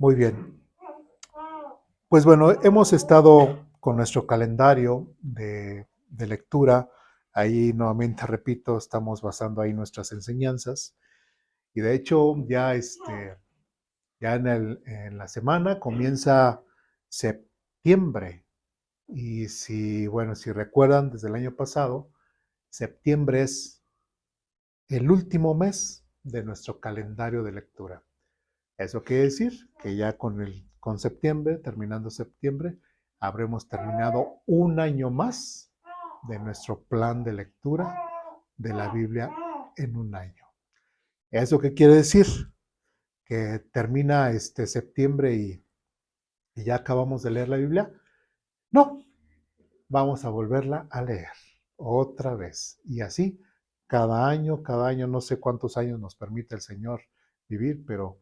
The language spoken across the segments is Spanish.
Muy bien. Pues bueno, hemos estado con nuestro calendario de lectura. Ahí nuevamente repito, estamos basando ahí nuestras enseñanzas. Y de hecho, ya en la semana comienza septiembre. Y si recuerdan, desde el año pasado, septiembre es el último mes de nuestro calendario de lectura. Eso quiere decir que ya con septiembre, terminando septiembre, habremos terminado un año más de nuestro plan de lectura de la Biblia en un año. ¿Eso qué quiere decir? Que termina este septiembre y ya acabamos de leer la Biblia. No, vamos a volverla a leer otra vez. Y así, cada año, no sé cuántos años nos permite el Señor vivir, pero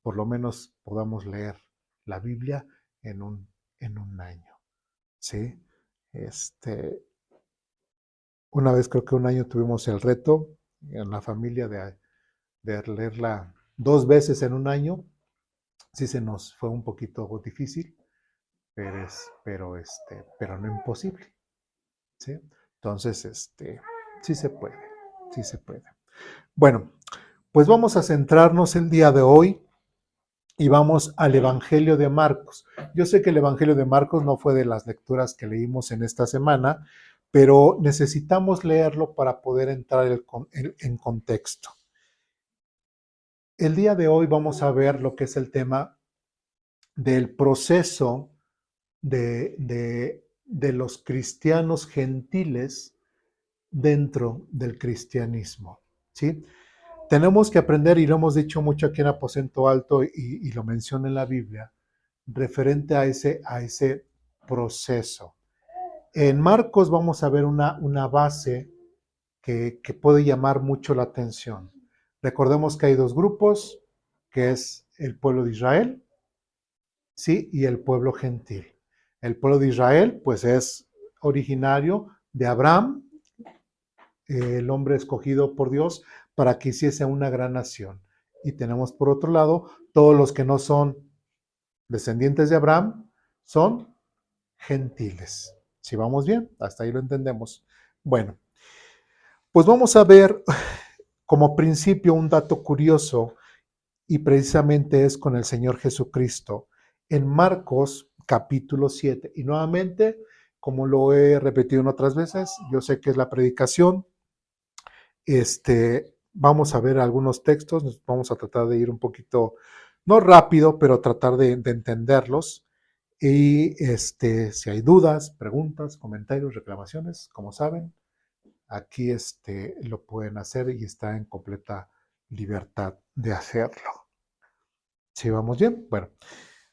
por lo menos podamos leer la Biblia en un año. ¿Sí? Este, una vez creo que un año tuvimos el reto en la familia de leerla dos veces en un año. Sí se nos fue un poquito difícil, pero no imposible. ¿Sí? Entonces, sí se puede, sí se puede. Bueno, pues vamos a centrarnos el día de hoy y vamos al Evangelio de Marcos. Yo sé que el Evangelio de Marcos no fue de las lecturas que leímos en esta semana, pero necesitamos leerlo para poder entrar en contexto. El día de hoy vamos a ver lo que es el tema del proceso de los cristianos gentiles dentro del cristianismo, ¿sí? Tenemos que aprender, y lo hemos dicho mucho aquí en Aposento Alto y lo menciona en la Biblia, referente a ese proceso. En Marcos vamos a ver una base que puede llamar mucho la atención. Recordemos que hay dos grupos, que es el pueblo de Israel, ¿sí? Y el pueblo gentil. El pueblo de Israel, pues es originario de Abraham, el hombre escogido por Dios para que hiciese una gran nación. Y tenemos por otro lado, todos los que no son descendientes de Abraham son gentiles. Si vamos bien, hasta ahí lo entendemos. Bueno, pues vamos a ver como principio un dato curioso y precisamente es con el Señor Jesucristo en Marcos capítulo 7. Y nuevamente, como lo he repetido en otras veces, yo sé que es la predicación. Vamos a ver algunos textos, nos vamos a tratar de ir un poquito, no rápido, pero tratar de entenderlos. Y si hay dudas, preguntas, comentarios, reclamaciones, como saben, aquí lo pueden hacer y está en completa libertad de hacerlo. ¿Sí vamos bien? Bueno,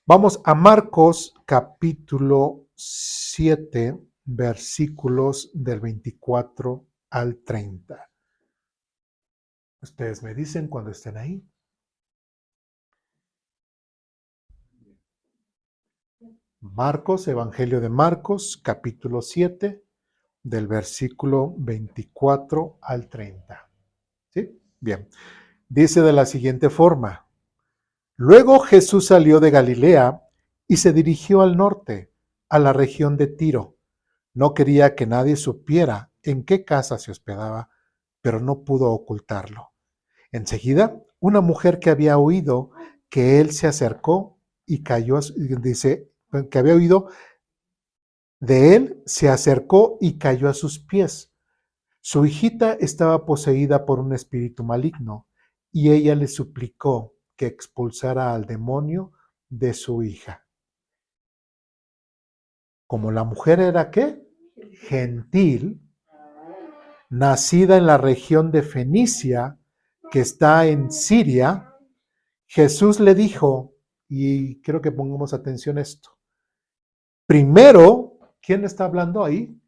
vamos a Marcos capítulo 7, versículos del 24 al 30. Ustedes me dicen cuando estén ahí. Marcos, Evangelio de Marcos, capítulo 7, del versículo 24 al 30. ¿Sí? Bien. Dice de la siguiente forma: Luego Jesús salió de Galilea y se dirigió al norte, a la región de Tiro. No quería que nadie supiera en qué casa se hospedaba, pero no pudo ocultarlo. Enseguida, una mujer que había oído que él se acercó y cayó, dice, que había oído de él, se acercó y cayó a sus pies. Su hijita estaba poseída por un espíritu maligno y ella le suplicó que expulsara al demonio de su hija. Como la mujer era ¿qué? Gentil, nacida en la región de Fenicia, que está en Siria, Jesús le dijo, y quiero que pongamos atención a esto. Primero, ¿quién está hablando ahí?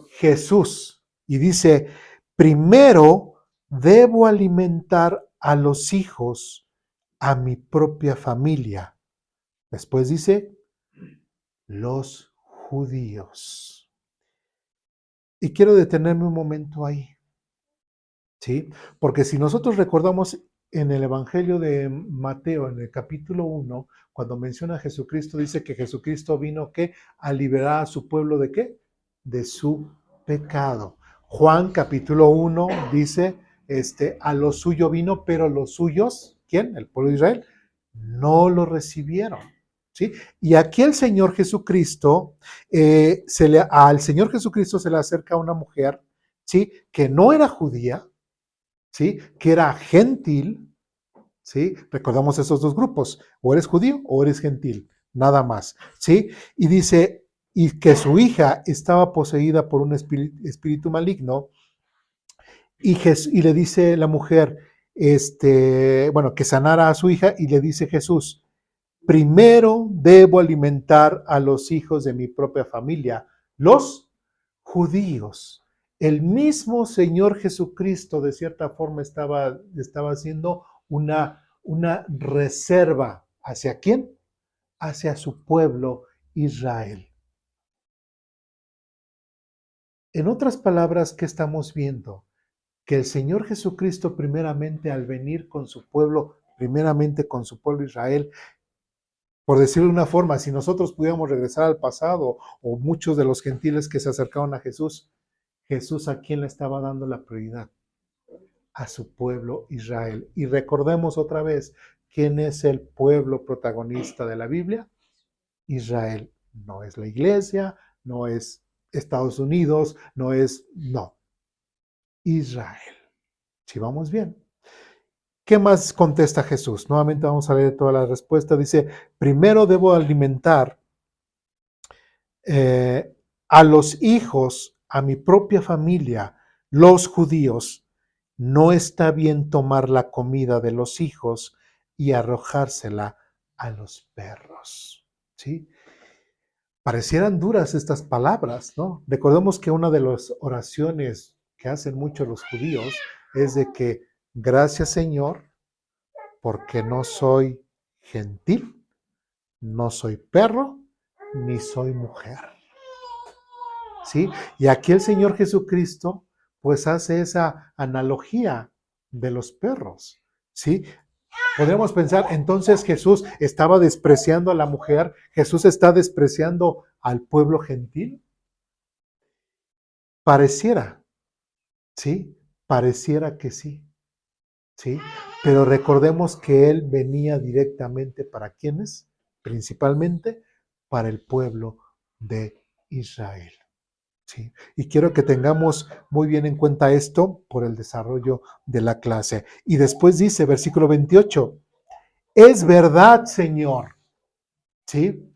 Jesús. Y dice, primero debo alimentar a los hijos, a mi propia familia. Después dice, los judíos. Y quiero detenerme un momento ahí, ¿sí? Porque si nosotros recordamos en el Evangelio de Mateo, en el capítulo 1, cuando menciona a Jesucristo, dice que Jesucristo vino ¿qué? A liberar a su pueblo ¿de qué? De su pecado. Juan capítulo 1 dice, a lo suyo vino, pero los suyos, ¿quién? El pueblo de Israel, no lo recibieron. ¿Sí? Y aquí el Señor Jesucristo, al Señor Jesucristo se le acerca una mujer, ¿sí? Que no era judía, ¿sí? Que era gentil, ¿sí? Recordamos esos dos grupos, o eres judío o eres gentil, nada más, ¿sí? Y dice, y que su hija estaba poseída por un espíritu maligno, y le dice la mujer, bueno, que sanara a su hija, y le dice Jesús, primero debo alimentar a los hijos de mi propia familia, los judíos. El mismo Señor Jesucristo, de cierta forma, estaba haciendo una reserva. ¿Hacia quién? Hacia su pueblo Israel. En otras palabras, ¿qué estamos viendo? Que el Señor Jesucristo, primeramente, al venir con su pueblo, primeramente con su pueblo Israel, por decirlo de una forma, si nosotros pudiéramos regresar al pasado, o muchos de los gentiles que se acercaron a Jesús, Jesús a quién le estaba dando la prioridad, a su pueblo Israel. Y recordemos otra vez, ¿quién es el pueblo protagonista de la Biblia? Israel. No es la iglesia, no es Estados Unidos, no, Israel. Si vamos bien. ¿Qué más contesta Jesús? Nuevamente vamos a leer toda la respuesta. Dice, primero debo alimentar a los hijos, a mi propia familia, los judíos. No está bien tomar la comida de los hijos y arrojársela a los perros. ¿Sí? Parecieran duras estas palabras, ¿no? Recordemos que una de las oraciones que hacen mucho los judíos es de que, gracias Señor, porque no soy gentil, no soy perro, ni soy mujer. ¿Sí? Y aquí el Señor Jesucristo pues hace esa analogía de los perros, ¿sí? Podríamos pensar, entonces Jesús estaba despreciando a la mujer, Jesús está despreciando al pueblo gentil. Pareciera, ¿sí? Pareciera que sí, ¿sí? Pero recordemos que Él venía directamente para quienes, principalmente para el pueblo de Israel. Sí, y quiero que tengamos muy bien en cuenta esto por el desarrollo de la clase. Y después dice, versículo 28, es verdad, Señor. ¿Sí?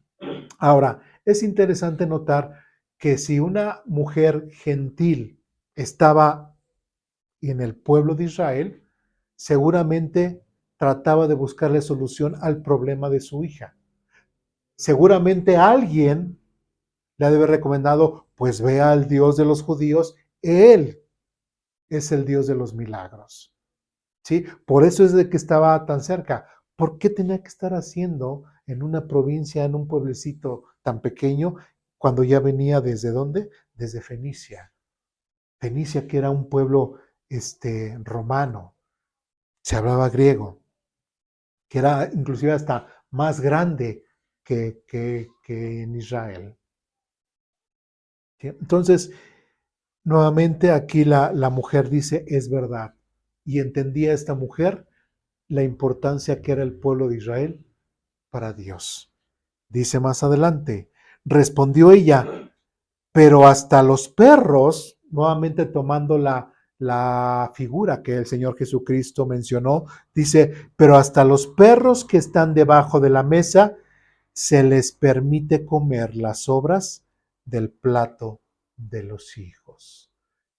Ahora, es interesante notar que si una mujer gentil estaba en el pueblo de Israel, seguramente trataba de buscarle solución al problema de su hija. Seguramente alguien le ha de haber recomendado, pues vea al Dios de los judíos, Él es el Dios de los milagros. ¿Sí? Por eso es de que estaba tan cerca. ¿Por qué tenía que estar haciendo en una provincia, en un pueblecito tan pequeño, cuando ya venía desde dónde? Desde Fenicia. Fenicia, que era un pueblo romano, se hablaba griego, que era inclusive hasta más grande que en Israel. ¿Sí? Entonces, nuevamente aquí la mujer dice, es verdad. Y entendía esta mujer la importancia que era el pueblo de Israel para Dios. Dice más adelante, respondió ella, pero hasta los perros, nuevamente tomando la figura que el Señor Jesucristo mencionó, dice, pero hasta los perros que están debajo de la mesa se les permite comer las sobras del plato de los hijos.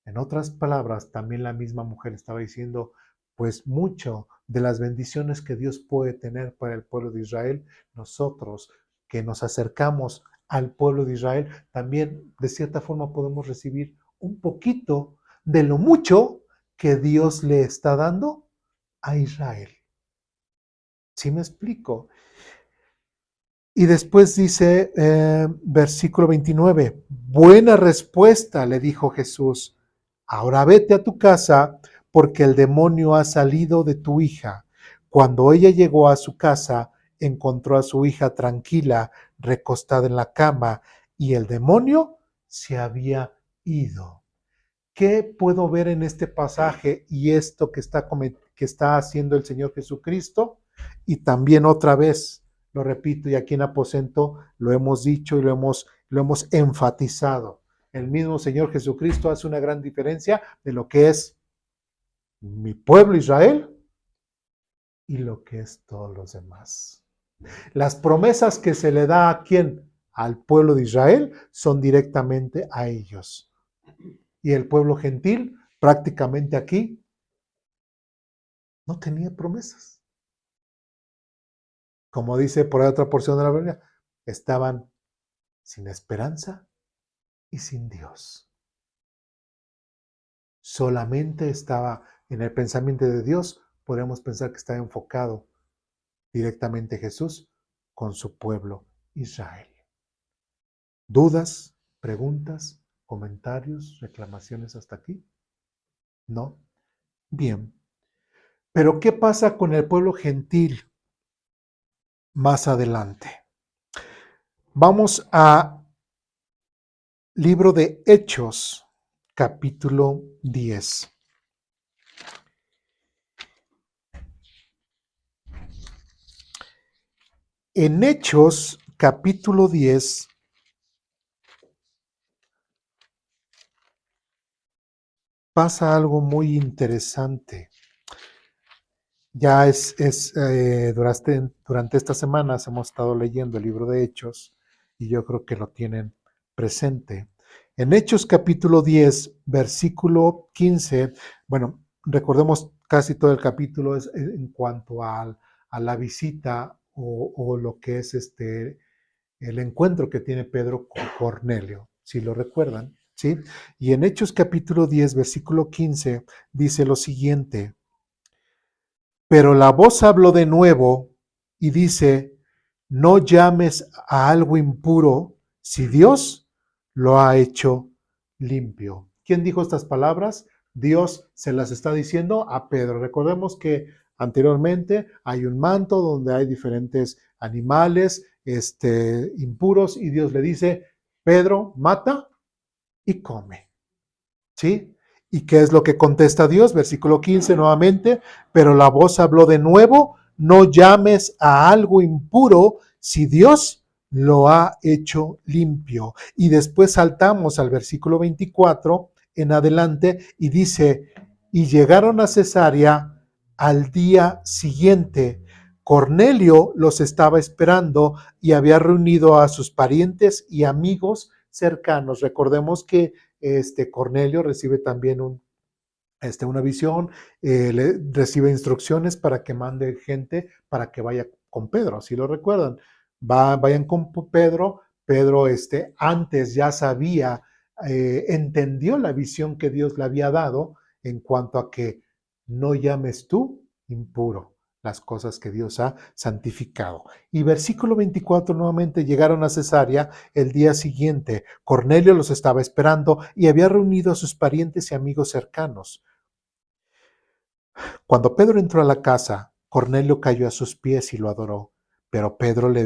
En otras palabras, también la misma mujer estaba diciendo, pues mucho de las bendiciones que Dios puede tener para el pueblo de Israel, nosotros que nos acercamos al pueblo de Israel, también de cierta forma podemos recibir un poquito de lo mucho que Dios le está dando a Israel. ¿Sí me explico? Y después dice, versículo 29, buena respuesta, le dijo Jesús. Ahora vete a tu casa porque el demonio ha salido de tu hija. Cuando ella llegó a su casa, encontró a su hija tranquila, recostada en la cama, y el demonio se había ido. ¿Qué puedo ver en este pasaje y esto que está haciendo el Señor Jesucristo? Y también otra vez, lo repito, y aquí en aposento lo hemos dicho y lo hemos enfatizado. El mismo Señor Jesucristo hace una gran diferencia de lo que es mi pueblo Israel y lo que es todos los demás. Las promesas que se le da a quién, al pueblo de Israel, son directamente a ellos. Y el pueblo gentil, prácticamente aquí, no tenía promesas. Como dice por ahí otra porción de la Biblia, estaban sin esperanza y sin Dios. Solamente estaba en el pensamiento de Dios, podemos pensar que estaba enfocado directamente Jesús con su pueblo Israel. ¿Dudas, preguntas, comentarios, reclamaciones hasta aquí? ¿No? Bien. Pero ¿qué pasa con el pueblo gentil más adelante? Vamos a libro de Hechos, capítulo 10. En Hechos, capítulo 10, pasa algo muy interesante. Ya durante estas semanas hemos estado leyendo el libro de Hechos y yo creo que lo tienen presente. En Hechos capítulo 10, versículo 15, bueno, recordemos casi todo el capítulo es en cuanto a la visita o lo que es el encuentro que tiene Pedro con Cornelio, si lo recuerdan, ¿sí? Y en Hechos capítulo 10, versículo 15, dice lo siguiente: pero la voz habló de nuevo y dice, no llames a algo impuro si Dios lo ha hecho limpio. ¿Quién dijo estas palabras? Dios se las está diciendo a Pedro. Recordemos que anteriormente hay un manto donde hay diferentes animales impuros y Dios le dice, Pedro, mata y come. ¿Sí? ¿Y qué es lo que contesta Dios? Versículo 15 nuevamente, pero la voz habló de nuevo, no llames a algo impuro si Dios lo ha hecho limpio. Y después saltamos al versículo 24 en adelante y dice, y llegaron a Cesarea al día siguiente. Cornelio los estaba esperando y había reunido a sus parientes y amigos cercanos. Recordemos que Cornelio recibe también una visión, recibe instrucciones para que mande gente para que vaya con Pedro, si lo recuerdan. Vayan con Pedro. Pedro antes ya sabía, entendió la visión que Dios le había dado en cuanto a que no llames tú impuro las cosas que Dios ha santificado. Y versículo 24 nuevamente, llegaron a Cesarea el día siguiente. Cornelio los estaba esperando y había reunido a sus parientes y amigos cercanos. Cuando Pedro entró a la casa, Cornelio cayó a sus pies y lo adoró, pero Pedro lo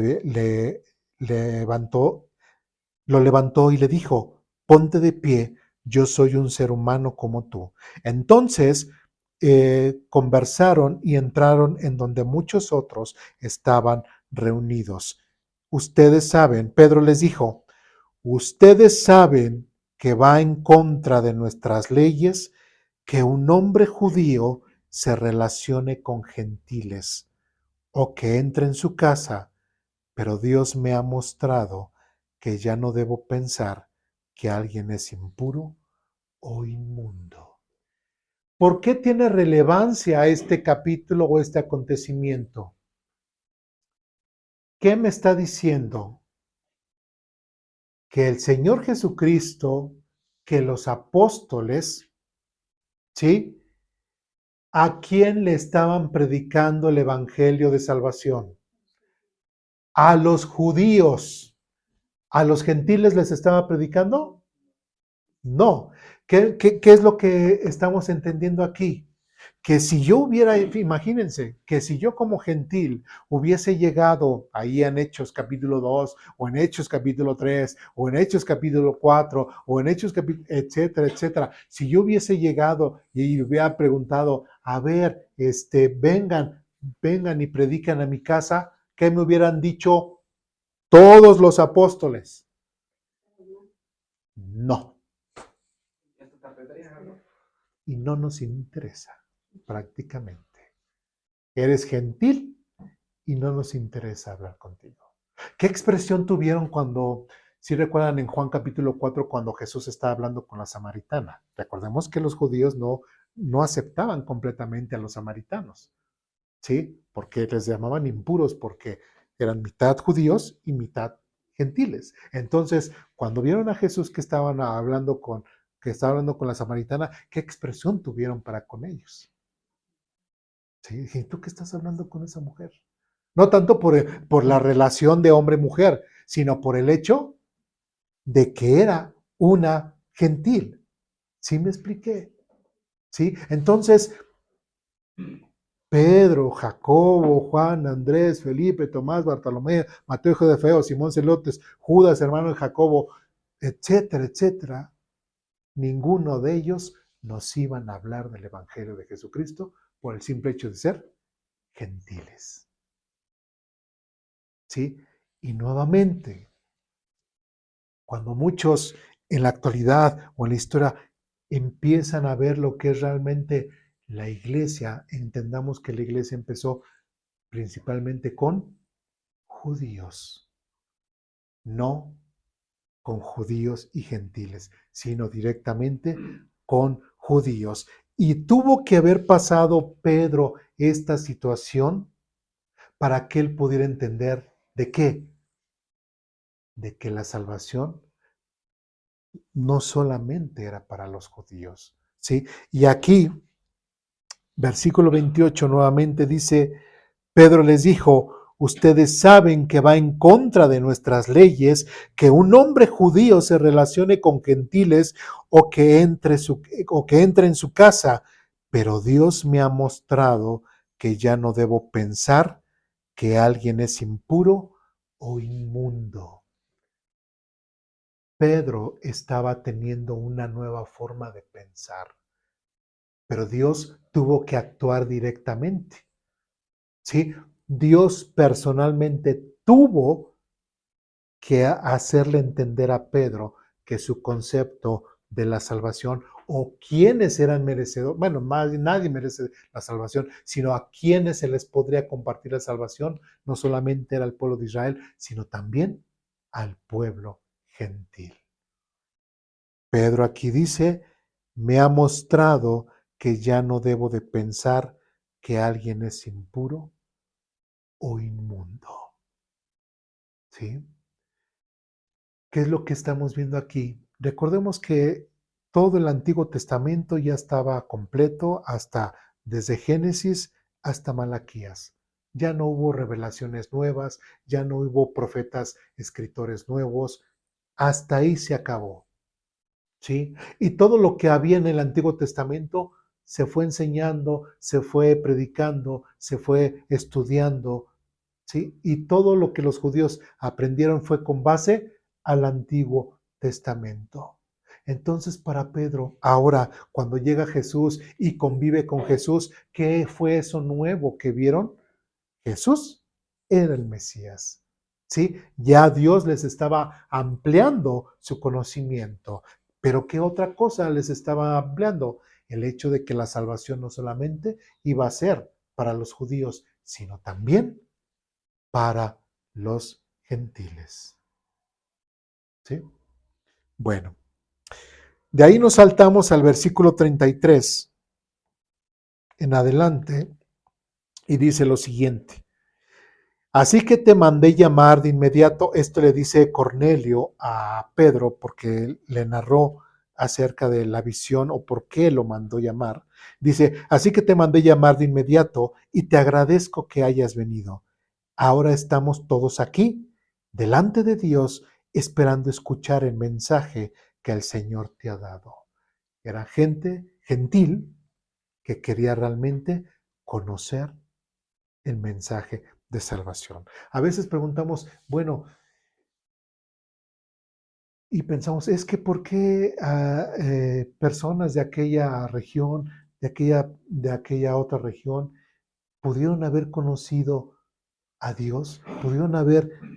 levantó y le dijo, ponte de pie, yo soy un ser humano como tú. Entonces conversaron y entraron en donde muchos otros estaban reunidos. Ustedes saben, Pedro les dijo, ustedes saben que va en contra de nuestras leyes que un hombre judío se relacione con gentiles o que entre en su casa, pero Dios me ha mostrado que ya no debo pensar que alguien es impuro o inmundo. ¿Por qué tiene relevancia este capítulo o este acontecimiento? ¿Qué me está diciendo? Que el Señor Jesucristo, que los apóstoles, ¿sí? ¿A quién le estaban predicando el evangelio de salvación? A los judíos. ¿A los gentiles les estaba predicando? No. ¿Qué es lo que estamos entendiendo aquí? Que si yo hubiera, imagínense, que si yo como gentil hubiese llegado ahí en Hechos capítulo 2, o en Hechos capítulo 3, o en Hechos capítulo 4, o en Hechos capítulo, etcétera, etcétera, si yo hubiese llegado y hubiera preguntado, a ver, vengan y predican a mi casa, ¿qué me hubieran dicho todos los apóstoles? No. Y no nos interesa, prácticamente. Eres gentil y no nos interesa hablar contigo. ¿Qué expresión tuvieron cuando, si recuerdan en Juan capítulo 4, cuando Jesús estaba hablando con la samaritana? Recordemos que los judíos no aceptaban completamente a los samaritanos, ¿sí? Porque les llamaban impuros, porque eran mitad judíos y mitad gentiles. Entonces, cuando vieron a Jesús que estaba hablando con la samaritana, ¿qué expresión tuvieron para con ellos? ¿Sí? Dije, ¿tú qué estás hablando con esa mujer? No tanto por la relación de hombre-mujer, sino por el hecho de que era una gentil. ¿Sí me expliqué? ¿Sí? Entonces, Pedro, Jacobo, Juan, Andrés, Felipe, Tomás, Bartolomé, Mateo, hijo de Feo, Simón Celotes, Judas, hermano de Jacobo, etcétera, etcétera, ninguno de ellos nos iban a hablar del Evangelio de Jesucristo por el simple hecho de ser gentiles. ¿Sí? Y nuevamente, cuando muchos en la actualidad o en la historia empiezan a ver lo que es realmente la iglesia, entendamos que la iglesia empezó principalmente con judíos, no con judíos y gentiles, sino directamente con judíos. Y tuvo que haber pasado Pedro esta situación para que él pudiera entender de qué, de que la salvación no solamente era para los judíos, ¿sí? Y aquí, versículo 28 nuevamente dice, Pedro les dijo, ustedes saben que va en contra de nuestras leyes que un hombre judío se relacione con gentiles o que entre en su casa, pero Dios me ha mostrado que ya no debo pensar que alguien es impuro o inmundo. Pedro estaba teniendo una nueva forma de pensar, pero Dios tuvo que actuar directamente, ¿sí? Dios personalmente tuvo que hacerle entender a Pedro que su concepto de la salvación o quienes eran merecedores, bueno, nadie merece la salvación, sino a quienes se les podría compartir la salvación, no solamente era el pueblo de Israel, sino también al pueblo gentil. Pedro aquí dice, me ha mostrado que ya no debo de pensar que alguien es impuro o inmundo. ¿Sí? ¿Qué es lo que estamos viendo aquí? Recordemos que todo el Antiguo Testamento ya estaba completo hasta desde Génesis hasta Malaquías. Ya no hubo revelaciones nuevas, ya no hubo profetas, escritores nuevos, hasta ahí se acabó. ¿Sí? Y todo lo que había en el Antiguo Testamento se fue enseñando, se fue predicando, se fue estudiando, ¿sí? Y todo lo que los judíos aprendieron fue con base al Antiguo Testamento. Entonces, para Pedro, ahora, cuando llega Jesús y convive con Jesús, ¿qué fue eso nuevo que vieron? Jesús era el Mesías. ¿Sí? Ya Dios les estaba ampliando su conocimiento. Pero ¿qué otra cosa les estaba ampliando? El hecho de que la salvación no solamente iba a ser para los judíos, sino también para los gentiles. ¿Sí? Bueno, de ahí nos saltamos al versículo 33 en adelante y dice lo siguiente. Así que te mandé llamar de inmediato. Esto le dice Cornelio a Pedro porque le narró acerca de la visión o por qué lo mandó llamar. Dice, así que te mandé llamar de inmediato y te agradezco que hayas venido. Ahora estamos todos aquí, delante de Dios, esperando escuchar el mensaje que el Señor te ha dado. Era gente gentil que quería realmente conocer el mensaje de salvación. A veces preguntamos, bueno, y pensamos, es que ¿por qué personas de aquella región, de aquella otra región, pudieron haber conocido a Dios?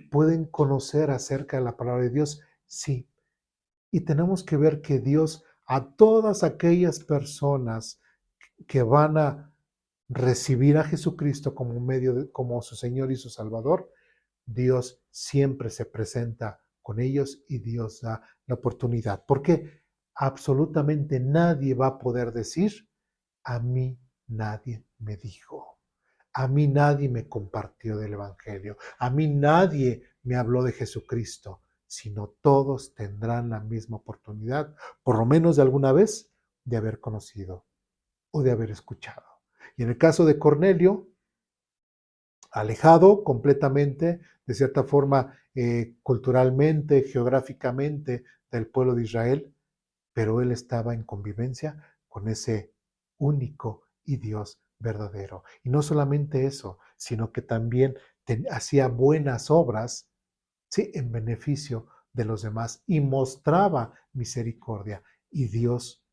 ¿Pueden conocer acerca de la palabra de Dios? Sí. Y tenemos que ver que Dios a todas aquellas personas que van a recibir a Jesucristo como como su Señor y su Salvador, Dios siempre se presenta con ellos y Dios da la oportunidad. Porque absolutamente nadie va a poder decir, a mí nadie me dijo, a mí nadie me compartió del Evangelio, a mí nadie me habló de Jesucristo, sino todos tendrán la misma oportunidad, por lo menos de alguna vez, de haber conocido o de haber escuchado. Y en el caso de Cornelio, alejado completamente, de cierta forma, culturalmente, geográficamente, del pueblo de Israel, pero él estaba en convivencia con ese único y Dios verdadero. Y no solamente eso, sino que también hacía buenas obras, ¿sí?, en beneficio de los demás y mostraba misericordia. Y Dios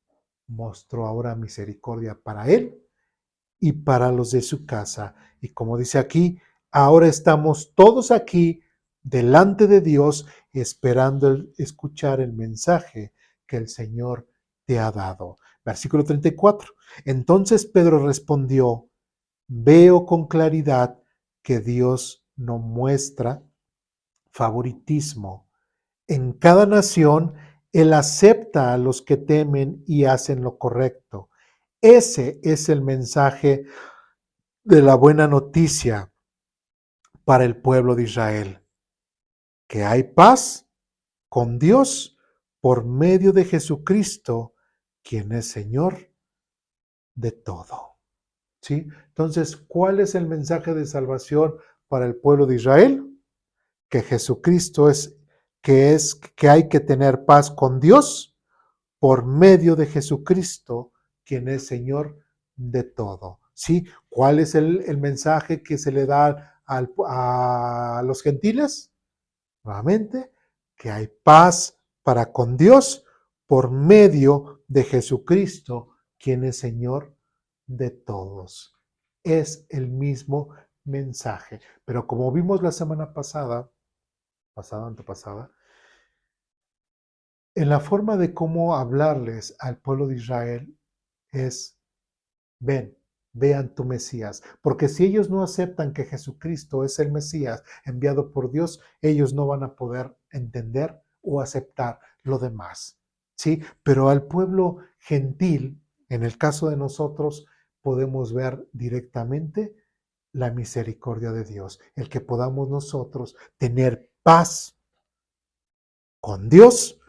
mostró ahora misericordia para él y para los de su casa. Y como dice aquí, ahora estamos todos aquí delante de Dios esperando escuchar el mensaje que el Señor te ha dado. Versículo 34. Entonces Pedro respondió, veo con claridad que Dios no muestra favoritismo. En cada nación, Él acepta a los que temen y hacen lo correcto. Ese es el mensaje de la buena noticia para el pueblo de Israel, que hay paz con Dios por medio de Jesucristo, quien es Señor de todo. ¿Sí? Entonces, ¿cuál es el mensaje de salvación para el pueblo de Israel? Que Jesucristo que hay que tener paz con Dios por medio de Jesucristo, quien es Señor de todo. ¿Sí? ¿Cuál es el mensaje que se le da a los gentiles? Nuevamente, que hay paz para con Dios por medio de Jesucristo, quien es Señor de todos. Es el mismo mensaje. Pero como vimos la semana antepasada, en la forma de cómo hablarles al pueblo de Israel es, vean tu Mesías, porque si ellos no aceptan que Jesucristo es el Mesías enviado por Dios, ellos no van a poder entender o aceptar lo demás, ¿sí? Pero al pueblo gentil, en el caso de nosotros, podemos ver directamente la misericordia de Dios, el que podamos nosotros tener paz con Dios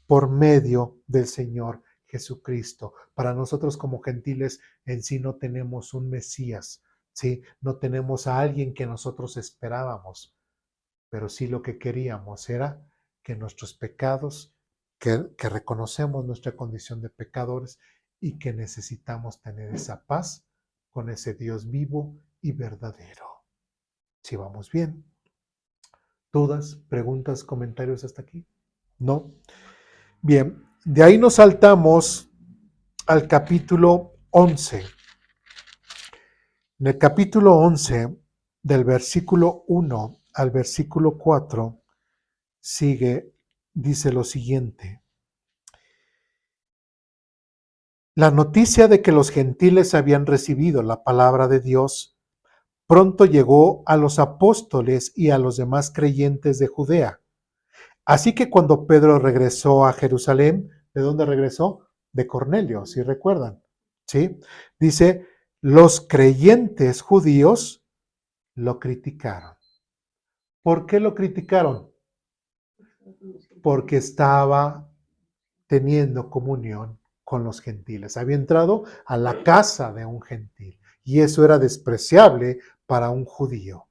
por medio del Señor Jesucristo. Para nosotros como gentiles en sí no tenemos un Mesías, ¿sí? No tenemos a alguien que nosotros esperábamos, pero sí lo que queríamos era que nuestros pecados, que reconocemos nuestra condición de pecadores y que necesitamos tener esa paz con ese Dios vivo y verdadero. Si vamos bien. ¿Dudas, preguntas, comentarios hasta aquí? ¿No? Bien, de ahí nos saltamos al capítulo 11. En el capítulo 11, del versículo 1 al versículo 4, dice lo siguiente. La noticia de que los gentiles habían recibido la palabra de Dios pronto llegó a los apóstoles y a los demás creyentes de Judea. Así que cuando Pedro regresó a Jerusalén, ¿de dónde regresó? De Cornelio, si recuerdan, ¿sí? Dice, los creyentes judíos lo criticaron. ¿Por qué lo criticaron? Porque estaba teniendo comunión con los gentiles. Había entrado a la casa de un gentil y eso era despreciable para un judío,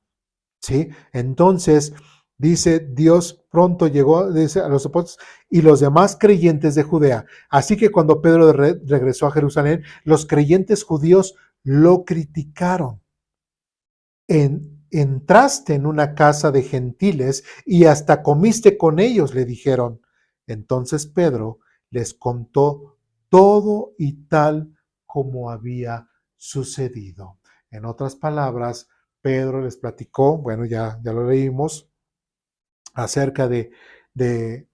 ¿sí? Entonces, Dice, Dios pronto llegó, dice, a los apóstoles y los demás creyentes de Judea. Así que cuando Pedro regresó a Jerusalén, los creyentes judíos lo criticaron. Entraste en una casa de gentiles y hasta comiste con ellos, le dijeron. Entonces Pedro les contó todo y tal como había sucedido. En otras palabras, Pedro les platicó, bueno, ya lo leímos, acerca de, de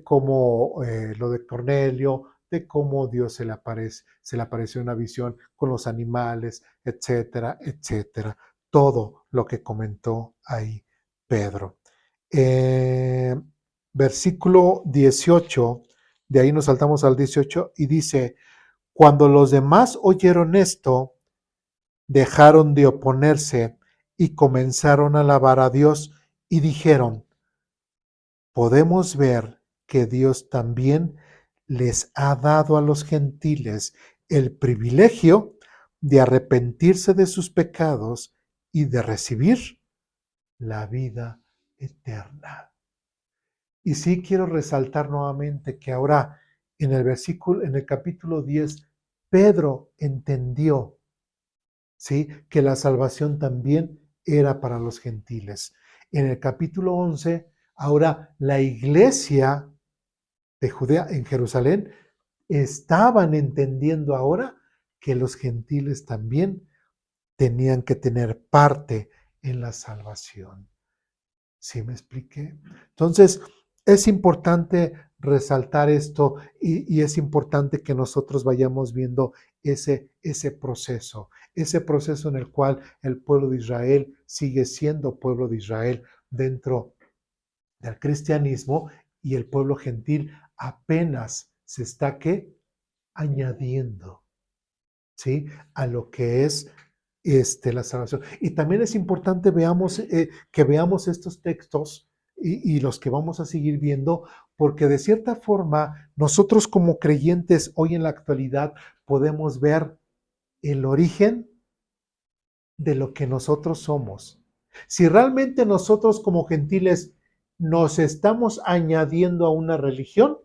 cómo lo de Cornelio, de cómo Dios se le apareció en una visión con los animales, etcétera, etcétera. Todo lo que comentó ahí Pedro. Eh, Versículo 18, de ahí nos saltamos al 18 y dice, cuando los demás oyeron esto, dejaron de oponerse y comenzaron a alabar a Dios y dijeron, podemos ver que Dios también les ha dado a los gentiles el privilegio de arrepentirse de sus pecados y de recibir la vida eterna. Y sí quiero resaltar nuevamente que ahora en el capítulo 10, Pedro entendió, ¿sí?, que la salvación también era para los gentiles. En el capítulo 11, ahora la iglesia de Judea en Jerusalén estaban entendiendo ahora que los gentiles también tenían que tener parte en la salvación. ¿Sí me expliqué? Entonces, es importante resaltar esto y es importante que nosotros vayamos viendo ese proceso en el cual el pueblo de Israel sigue siendo pueblo de Israel dentro del cristianismo y el pueblo gentil apenas se está ¿qué? Añadiendo, ¿sí?, a lo que es la salvación. Y también es importante que veamos estos textos y los que vamos a seguir viendo, porque de cierta forma nosotros como creyentes hoy en la actualidad podemos ver el origen de lo que nosotros somos. Si realmente nosotros como gentiles nos estamos añadiendo a una religión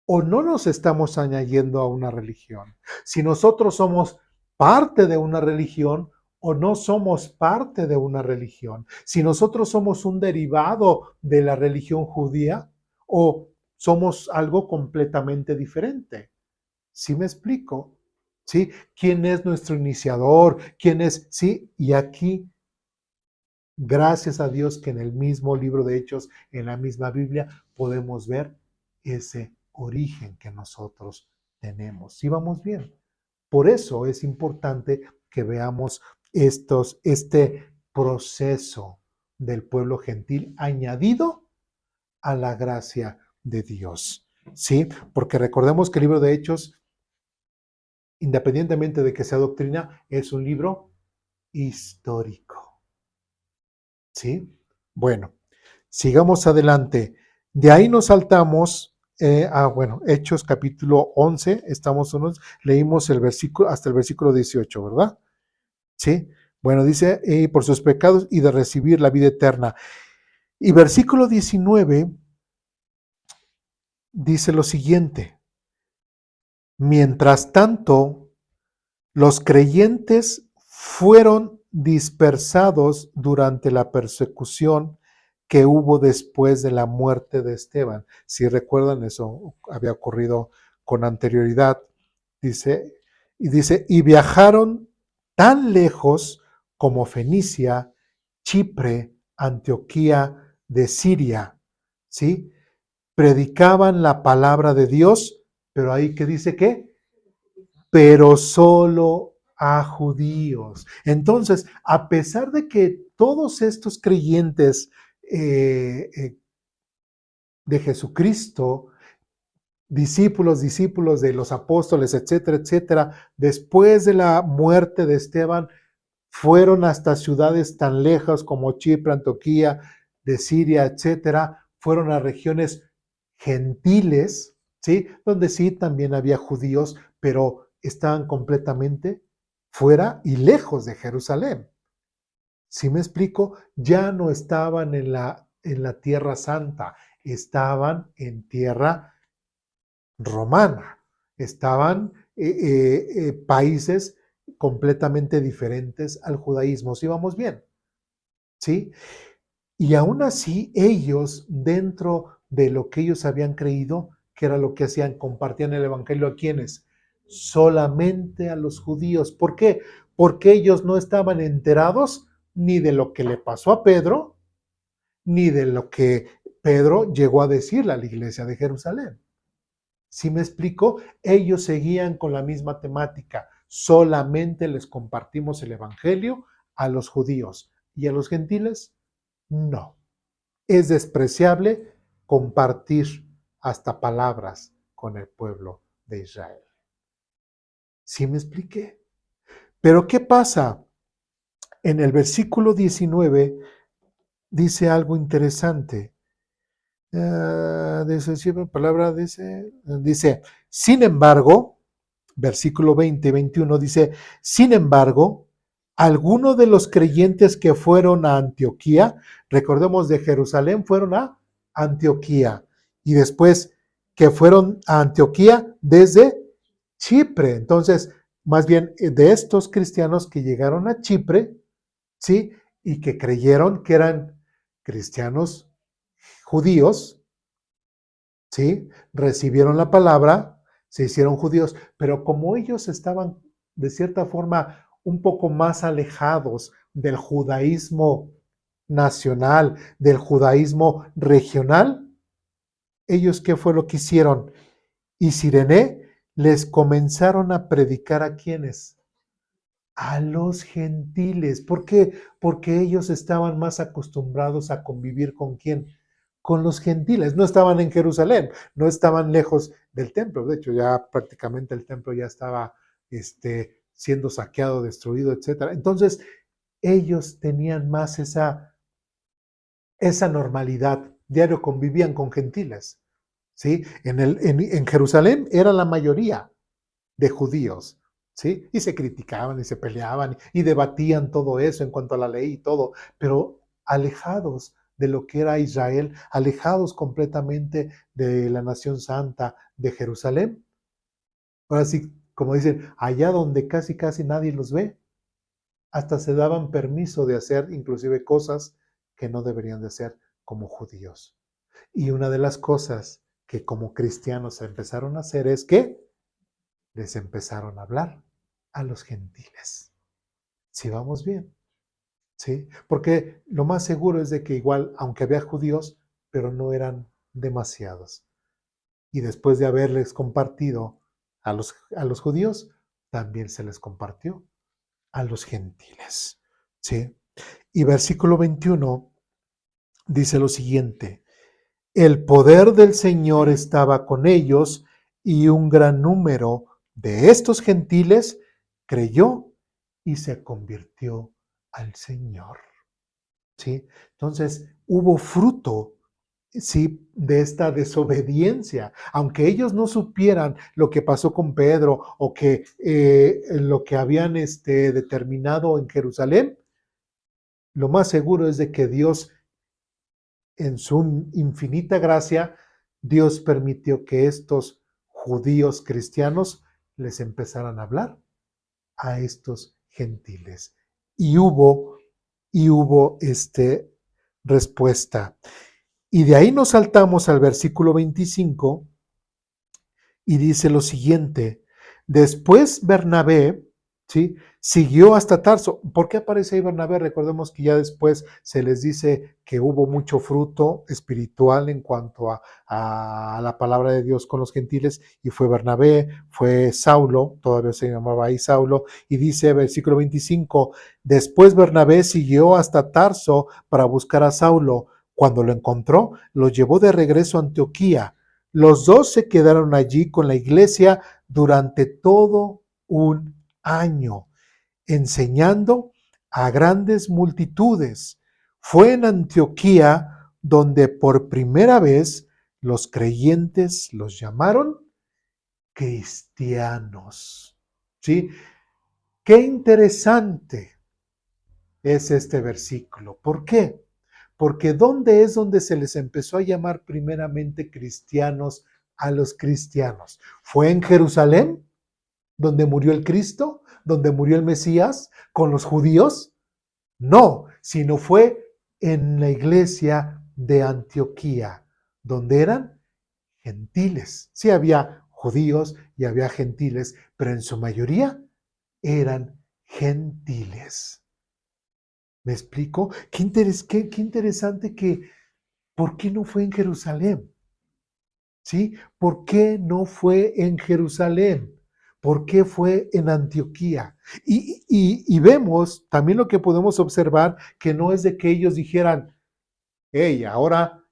o no nos estamos añadiendo a una religión. Si nosotros somos parte de una religión o no somos parte de una religión. Si nosotros somos un derivado de la religión judía o somos algo completamente diferente. ¿Sí me explico? ¿Sí? ¿Quién es nuestro iniciador? ¿Quién es? Sí, y aquí, gracias a Dios que en el mismo libro de Hechos, en la misma Biblia, podemos ver ese origen que nosotros tenemos. ¿Sí vamos bien? Por eso es importante que veamos este proceso del pueblo gentil añadido a la gracia de Dios. ¿Sí? Porque recordemos que el libro de Hechos, independientemente de que sea doctrina, es un libro histórico. ¿Sí? Bueno, sigamos adelante. De ahí nos saltamos Hechos capítulo 11, leímos el versículo hasta el versículo 18, ¿verdad? ¿Sí? Bueno, dice, por sus pecados y de recibir la vida eterna. Y versículo 19 dice lo siguiente, mientras tanto, los creyentes fueron dispersados durante la persecución que hubo después de la muerte de Esteban. Si recuerdan, eso había ocurrido con anterioridad. Dice, y viajaron tan lejos como Fenicia, Chipre, Antioquía de Siria, ¿sí? Predicaban la palabra de Dios, pero ahí que dice ¿qué? Pero solo a judíos. Entonces, a pesar de que todos estos creyentes de Jesucristo, discípulos de los apóstoles, etcétera, etcétera, después de la muerte de Esteban, fueron hasta ciudades tan lejas como Chipre, Antioquía, de Siria, etcétera, fueron a regiones gentiles, ¿sí? Donde sí también había judíos, pero estaban completamente fuera y lejos de Jerusalén. ¿Sí me explico? Ya no estaban en la Tierra Santa, estaban en tierra romana, estaban países completamente diferentes al judaísmo. ¿Sí vamos bien? ¿Sí? Y aún así, ellos, dentro de lo que ellos habían creído, que era lo que hacían, compartían el evangelio a quienes, solamente a los judíos. ¿Por qué? Porque ellos no estaban enterados ni de lo que le pasó a Pedro, ni de lo que Pedro llegó a decirle a la iglesia de Jerusalén. ¿Sí me explico? Ellos seguían con la misma temática. Solamente les compartimos el evangelio a los judíos y a los gentiles, no. Es despreciable compartir hasta palabras con el pueblo de Israel. ¿Sí me expliqué? Pero ¿qué pasa? En el versículo 19 dice algo interesante. Dice, sin embargo, versículo 20 y 21 dice, sin embargo, algunos de los creyentes que fueron a Antioquía, recordemos de Jerusalén, fueron a Antioquía, y después que fueron a Antioquía desde Chipre. Entonces, más bien de estos cristianos que llegaron a Chipre, ¿sí? Y que creyeron que eran cristianos judíos, ¿sí? Recibieron la palabra, se hicieron judíos, pero como ellos estaban de cierta forma un poco más alejados del judaísmo nacional, del judaísmo regional, ellos ¿qué fue lo que hicieron? Y Sirene les comenzaron a predicar a quienes, a los gentiles. ¿Por qué? Porque ellos estaban más acostumbrados a convivir con quién, con los gentiles. No estaban en Jerusalén, no estaban lejos del templo. De hecho, ya prácticamente el templo ya estaba siendo saqueado, destruido, etcétera. Entonces, ellos tenían más esa normalidad. Diario convivían con gentiles. ¿Sí? En Jerusalén era la mayoría de judíos, ¿sí? Y se criticaban y se peleaban y debatían todo eso en cuanto a la ley y todo, pero alejados de lo que era Israel, alejados completamente de la nación santa de Jerusalén. Ahora sí, como dicen, allá donde casi casi nadie los ve, hasta se daban permiso de hacer inclusive cosas que no deberían de hacer como judíos. Y una de las cosas que como cristianos empezaron a hacer es que les empezaron a hablar a los gentiles. Si vamos bien, ¿sí? Porque lo más seguro es de que igual, aunque había judíos, pero no eran demasiados. Y después de haberles compartido a los judíos, también se les compartió a los gentiles, ¿sí? Y versículo 21 dice lo siguiente: el poder del Señor estaba con ellos y un gran número de estos gentiles creyó y se convirtió al Señor. ¿Sí? Entonces hubo fruto, sí, de esta desobediencia, aunque ellos no supieran lo que pasó con Pedro o que lo que habían determinado en Jerusalén. Lo más seguro es de que Dios, en su infinita gracia, Dios permitió que estos judíos cristianos les empezaran a hablar a estos gentiles. Y hubo respuesta. Y de ahí nos saltamos al versículo 25 y dice lo siguiente: después Bernabé, ¿sí?, siguió hasta Tarso. ¿Por qué aparece ahí Bernabé? Recordemos que ya después se les dice que hubo mucho fruto espiritual en cuanto a la palabra de Dios con los gentiles, y fue Bernabé, fue Saulo, todavía se llamaba ahí Saulo, y dice versículo 25, después Bernabé siguió hasta Tarso para buscar a Saulo. Cuando lo encontró, lo llevó de regreso a Antioquía. Los dos se quedaron allí con la iglesia durante todo un año, enseñando a grandes multitudes. Fue en Antioquía donde por primera vez los creyentes los llamaron cristianos. ¿Sí? Qué interesante es este versículo. ¿Por qué? Porque ¿dónde es donde se les empezó a llamar primeramente cristianos a los cristianos? ¿Fue en Jerusalén, donde murió el Cristo, donde murió el Mesías, con los judíos? No, sino fue en la iglesia de Antioquía, donde eran gentiles. Sí había judíos y había gentiles, pero en su mayoría eran gentiles. ¿Me explico? Qué interesante que, ¿por qué no fue en Jerusalén? ¿Sí? ¿Por qué no fue en Jerusalén? ¿Por qué fue en Antioquía? Y vemos también lo que podemos observar, que no es de que ellos dijeran, hey, ahora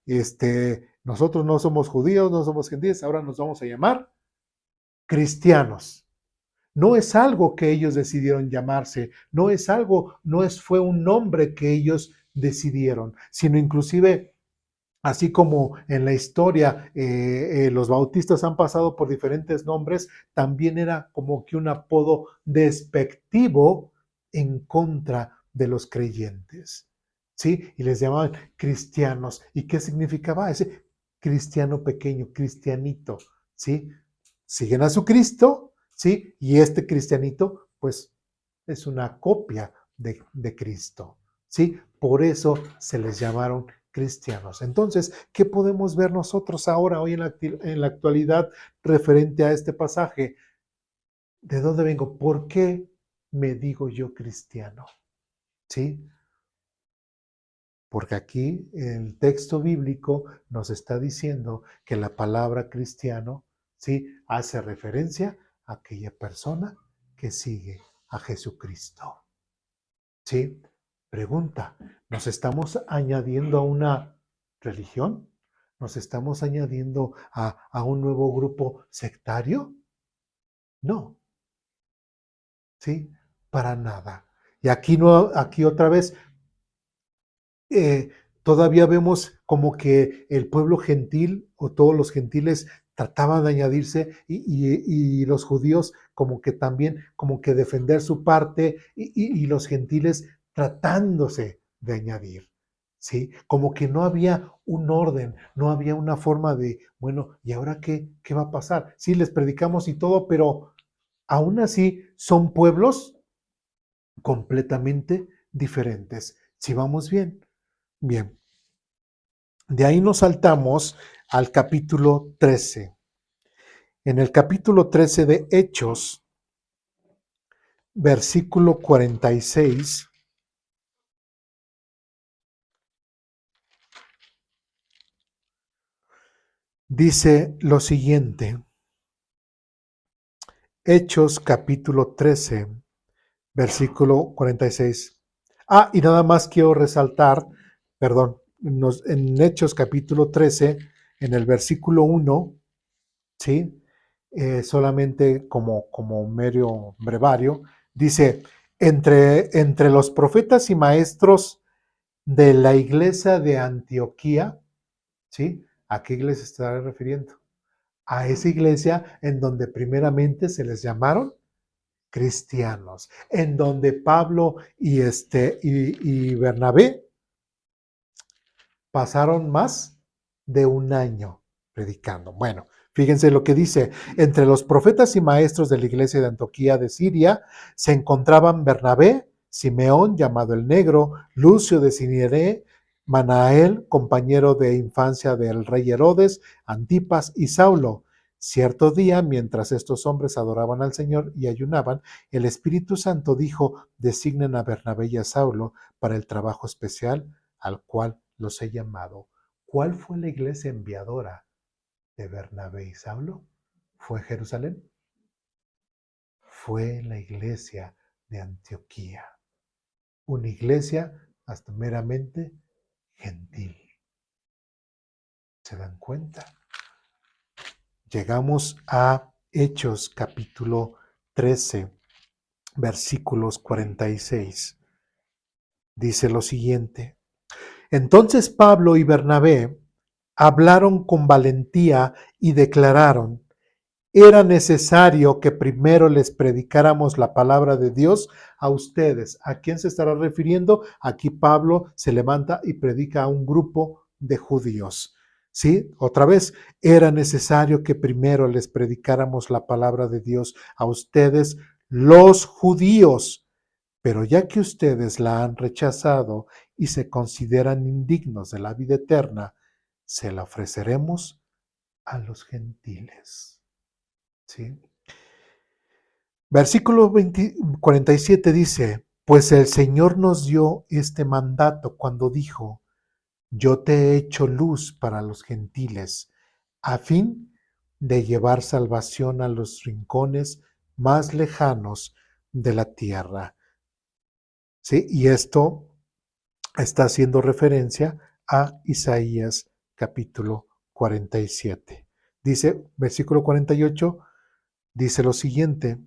nosotros no somos judíos, no somos gentiles, ahora nos vamos a llamar cristianos. No es algo que ellos decidieron llamarse, fue un nombre que ellos decidieron, sino inclusive, así como en la historia los bautistas han pasado por diferentes nombres, también era como que un apodo despectivo en contra de los creyentes, ¿sí? Y les llamaban cristianos. ¿Y qué significaba ese cristiano pequeño, cristianito? ¿Sí? Siguen a su Cristo, ¿sí? Y este cristianito, pues, es una copia de Cristo, ¿sí? Por eso se les llamaron cristianos. Entonces, ¿qué podemos ver nosotros ahora, hoy en la actualidad, referente a este pasaje? ¿De dónde vengo? ¿Por qué me digo yo cristiano? ¿Sí? Porque aquí el texto bíblico nos está diciendo que la palabra cristiano, ¿sí?, hace referencia a aquella persona que sigue a Jesucristo. ¿Sí? Pregunta, ¿nos estamos añadiendo a una religión? ¿Nos estamos añadiendo a un nuevo grupo sectario? No, ¿sí? Para nada. Y aquí, no, aquí otra vez, eh, todavía vemos como que el pueblo gentil o todos los gentiles trataban de añadirse y los judíos como que también, como que defender su parte y los gentiles tratándose de añadir, ¿sí? Como que no había un orden, no había una forma de, bueno, ¿y ahora qué va a pasar? Sí, les predicamos y todo, pero aún así son pueblos completamente diferentes. Si vamos bien, bien. De ahí nos saltamos al capítulo 13. En el capítulo 13 de Hechos, versículo 46, dice lo siguiente. Hechos capítulo 13, versículo 46. Y nada más quiero resaltar, perdón, en Hechos capítulo 13, en el versículo 1, ¿sí? Solamente como mero brevario, dice, entre los profetas y maestros de la iglesia de Antioquía, ¿sí? ¿A qué iglesia se está refiriendo? A esa iglesia en donde primeramente se les llamaron cristianos, en donde Pablo y Bernabé pasaron más de un año predicando. Bueno, fíjense lo que dice, entre los profetas y maestros de la iglesia de Antioquía de Siria se encontraban Bernabé, Simeón, llamado el Negro, Lucio de Ciniere, Manael, compañero de infancia del rey Herodes, Antipas y Saulo. Cierto día, mientras estos hombres adoraban al Señor y ayunaban, el Espíritu Santo dijo, designen a Bernabé y a Saulo para el trabajo especial al cual los he llamado. ¿Cuál fue la iglesia enviadora de Bernabé y Saulo? ¿Fue Jerusalén? Fue la iglesia de Antioquía, una iglesia hasta meramente gentil. ¿Se dan cuenta? Llegamos a Hechos capítulo 13, versículos 46. Dice lo siguiente. Entonces Pablo y Bernabé hablaron con valentía y declararon, era necesario que primero les predicáramos la palabra de Dios a ustedes. ¿A quién se estará refiriendo? Aquí Pablo se levanta y predica a un grupo de judíos. ¿Sí? Otra vez, era necesario que primero les predicáramos la palabra de Dios a ustedes, los judíos. Pero ya que ustedes la han rechazado y se consideran indignos de la vida eterna, se la ofreceremos a los gentiles. ¿Sí? Versículo 47 dice, pues el Señor nos dio este mandato cuando dijo, yo te he hecho luz para los gentiles, a fin de llevar salvación a los rincones más lejanos de la tierra. ¿Sí? Y esto está haciendo referencia a Isaías capítulo 47. Dice, versículo 48, dice lo siguiente,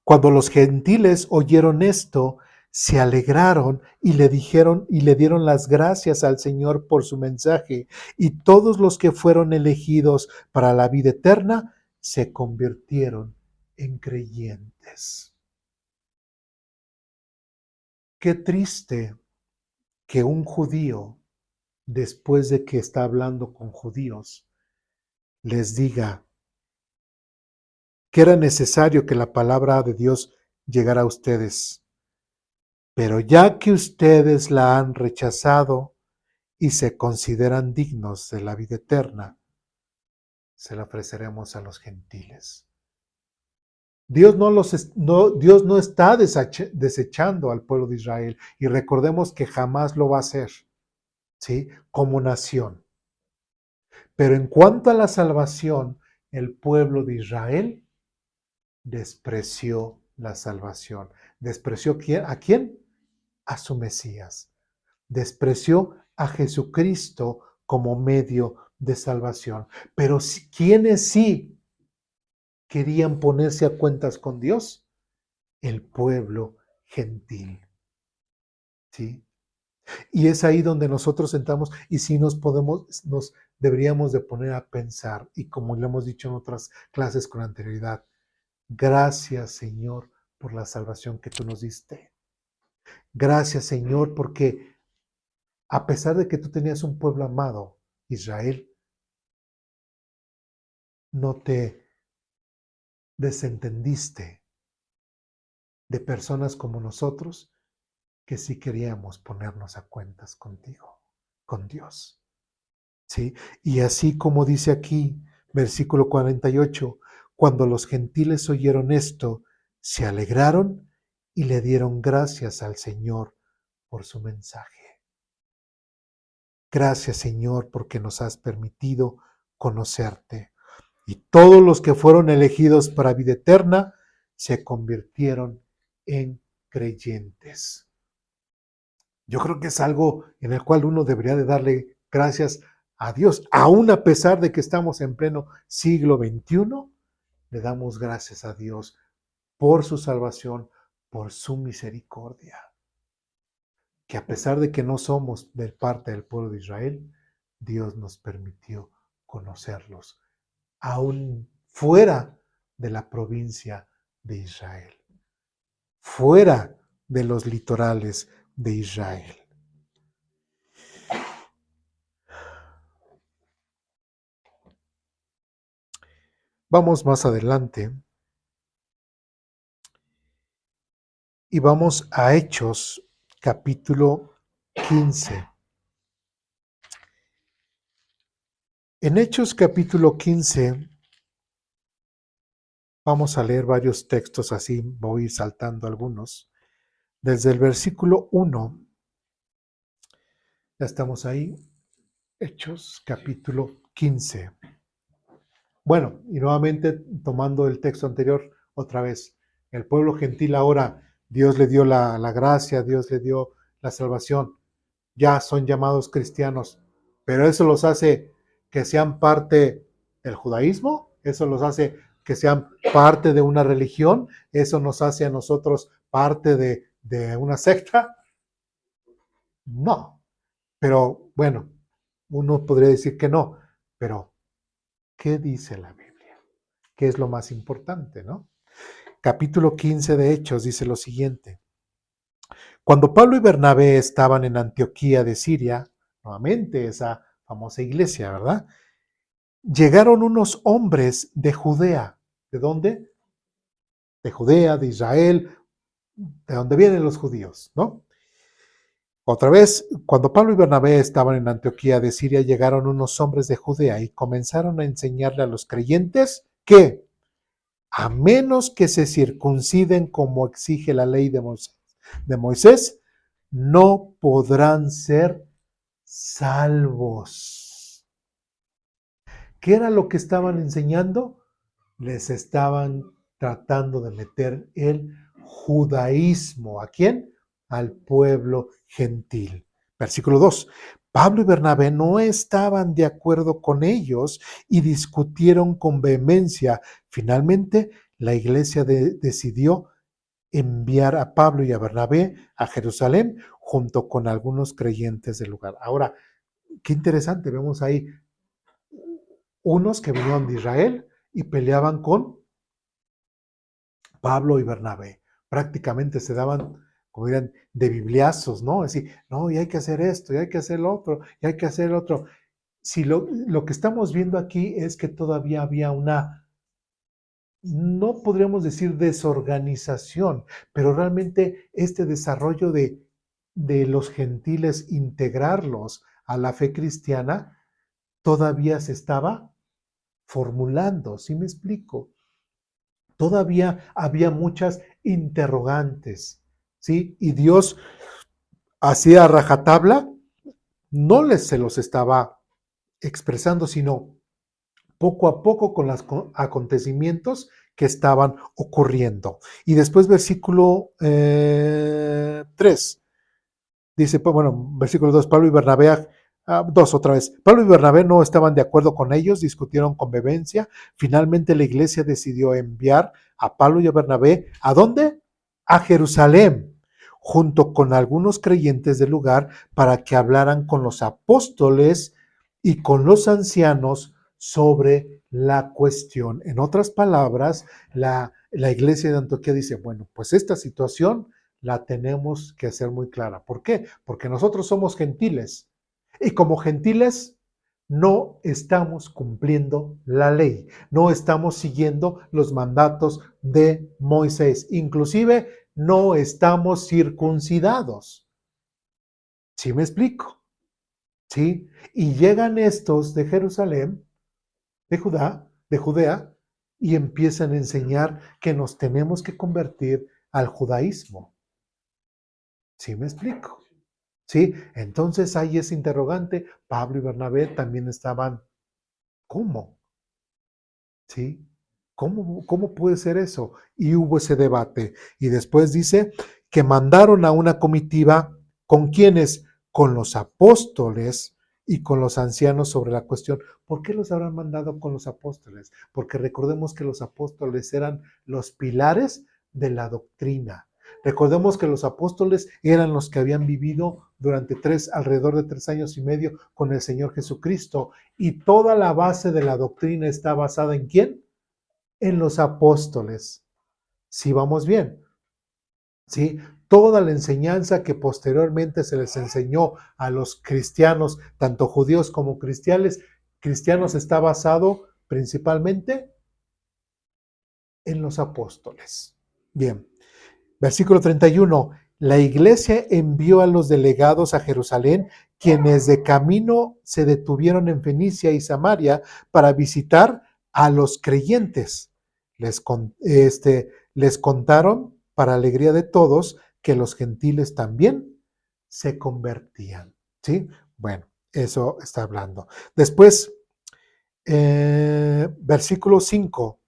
cuando los gentiles oyeron esto, se alegraron y le dijeron y le dieron las gracias al Señor por su mensaje, y todos los que fueron elegidos para la vida eterna se convirtieron en creyentes. Qué triste que un judío, después de que está hablando con judíos, les diga que era necesario que la palabra de Dios llegara a ustedes. Pero ya que ustedes la han rechazado y se consideran dignos de la vida eterna, se la ofreceremos a los gentiles. Dios no está desechando al pueblo de Israel, y recordemos que jamás lo va a hacer, ¿sí? Como nación. Pero en cuanto a la salvación, el pueblo de Israel despreció la salvación. ¿Despreció a quién? A su Mesías. Despreció a Jesucristo como medio de salvación. Pero ¿quiénes sí querían ponerse a cuentas con Dios? El pueblo gentil. ¿Sí? Y es ahí donde nosotros sentamos y sí nos deberíamos de poner a pensar, y como le hemos dicho en otras clases con anterioridad, gracias Señor por la salvación que tú nos diste. Gracias Señor porque a pesar de que tú tenías un pueblo amado, Israel, no te desentendiste de personas como nosotros que sí queríamos ponernos a cuentas contigo, con Dios. ¿Sí? Y así como dice aquí, versículo 48, cuando los gentiles oyeron esto, se alegraron y le dieron gracias al Señor por su mensaje. Gracias, Señor, porque nos has permitido conocerte. Y todos los que fueron elegidos para vida eterna se convirtieron en creyentes. Yo creo que es algo en el cual uno debería de darle gracias a Dios, aún a pesar de que estamos en pleno siglo XXI, le damos gracias a Dios por su salvación, por su misericordia. Que a pesar de que no somos de parte del pueblo de Israel, Dios nos permitió conocerlos, aún fuera de la provincia de Israel, fuera de los litorales de Israel. Vamos más adelante y vamos a Hechos capítulo 15. En Hechos capítulo 15 vamos a leer varios textos, así voy a ir saltando algunos. Desde el versículo 1, ya estamos ahí, Hechos capítulo 15. Bueno, y nuevamente tomando el texto anterior otra vez, el pueblo gentil ahora, Dios le dio la gracia, Dios le dio la salvación, ya son llamados cristianos, pero eso los hace que sean parte del judaísmo, eso los hace que sean parte de una religión, eso nos hace a nosotros parte de una secta. No, pero bueno, uno podría decir que no, pero ¿qué dice la Biblia? que es lo más importante, ¿no? Capítulo 15 de Hechos dice lo siguiente. Cuando Pablo y Bernabé estaban en Antioquía de Siria, nuevamente esa famosa iglesia, ¿verdad? Llegaron unos hombres de Judea. ¿De dónde? De Judea, de Israel, de donde vienen los judíos, ¿no? Otra vez, cuando Pablo y Bernabé estaban en Antioquía de Siria, llegaron unos hombres de Judea y comenzaron a enseñarle a los creyentes que, a menos que se circunciden como exige la ley de Moisés, no podrán ser salvos. ¿Qué era lo que estaban enseñando? Les estaban tratando de meter el judaísmo. ¿A quién? Al pueblo gentil. Versículo 2. Pablo y Bernabé no estaban de acuerdo con ellos y discutieron con vehemencia. Finalmente, la iglesia decidió enviar a Pablo y a Bernabé a Jerusalén junto con algunos creyentes del lugar. Ahora, qué interesante, vemos ahí unos que vinieron de Israel y peleaban con Pablo y Bernabé. Prácticamente se daban, como dirán, de bibliazos, ¿no? Es decir, no, y hay que hacer esto, y hay que hacer lo otro, y hay que hacer lo otro. Si lo que estamos viendo aquí es que todavía había una, no podríamos decir desorganización, pero realmente este desarrollo de los gentiles, integrarlos a la fe cristiana, todavía se estaba formulando, ¿sí me explico? Todavía había muchas interrogantes, ¿sí? Y Dios hacía rajatabla, no les se los estaba expresando, sino poco a poco con los acontecimientos que estaban ocurriendo. Y después versículo 3, dice, pues, bueno, versículo 2, Pablo y Bernabé, 2 otra vez, Pablo y Bernabé no estaban de acuerdo con ellos, discutieron con vehemencia, finalmente la iglesia decidió enviar a Pablo y a Bernabé, ¿a dónde? A Jerusalén, junto con algunos creyentes del lugar, para que hablaran con los apóstoles y con los ancianos sobre la cuestión. En otras palabras, la iglesia de Antioquía dice, bueno, pues esta situación la tenemos que hacer muy clara. ¿Por qué? Porque nosotros somos gentiles y como gentiles no estamos cumpliendo la ley, no estamos siguiendo los mandatos de Moisés, inclusive no estamos circuncidados. ¿Sí me explico? ¿Sí? Y llegan estos de Jerusalén, de Judea, y empiezan a enseñar que nos tenemos que convertir al judaísmo. ¿Sí me explico? ¿Sí? Entonces hay ese interrogante. Pablo y Bernabé también estaban, ¿cómo? ¿Sí? ¿Cómo puede ser eso? Y hubo ese debate. Y después dice que mandaron a una comitiva con quienes, con los apóstoles y con los ancianos sobre la cuestión. ¿Por qué los habrán mandado con los apóstoles? Porque recordemos que los apóstoles eran los pilares de la doctrina. Recordemos que los apóstoles eran los que habían vivido durante alrededor de 3 años y medio con el Señor Jesucristo. Y toda la base de la doctrina está basada ¿en quién? En los apóstoles. ¿Sí vamos bien? ¿Sí? Toda la enseñanza que posteriormente se les enseñó a los cristianos, tanto judíos como cristianos está basado principalmente en los apóstoles. Bien, versículo 31. La iglesia envió a los delegados a Jerusalén, quienes de camino se detuvieron en Fenicia y Samaria para visitar a los creyentes. Les contaron, para alegría de todos, que los gentiles también se convertían. ¿Sí? Bueno, eso está hablando. Después, versículo 5.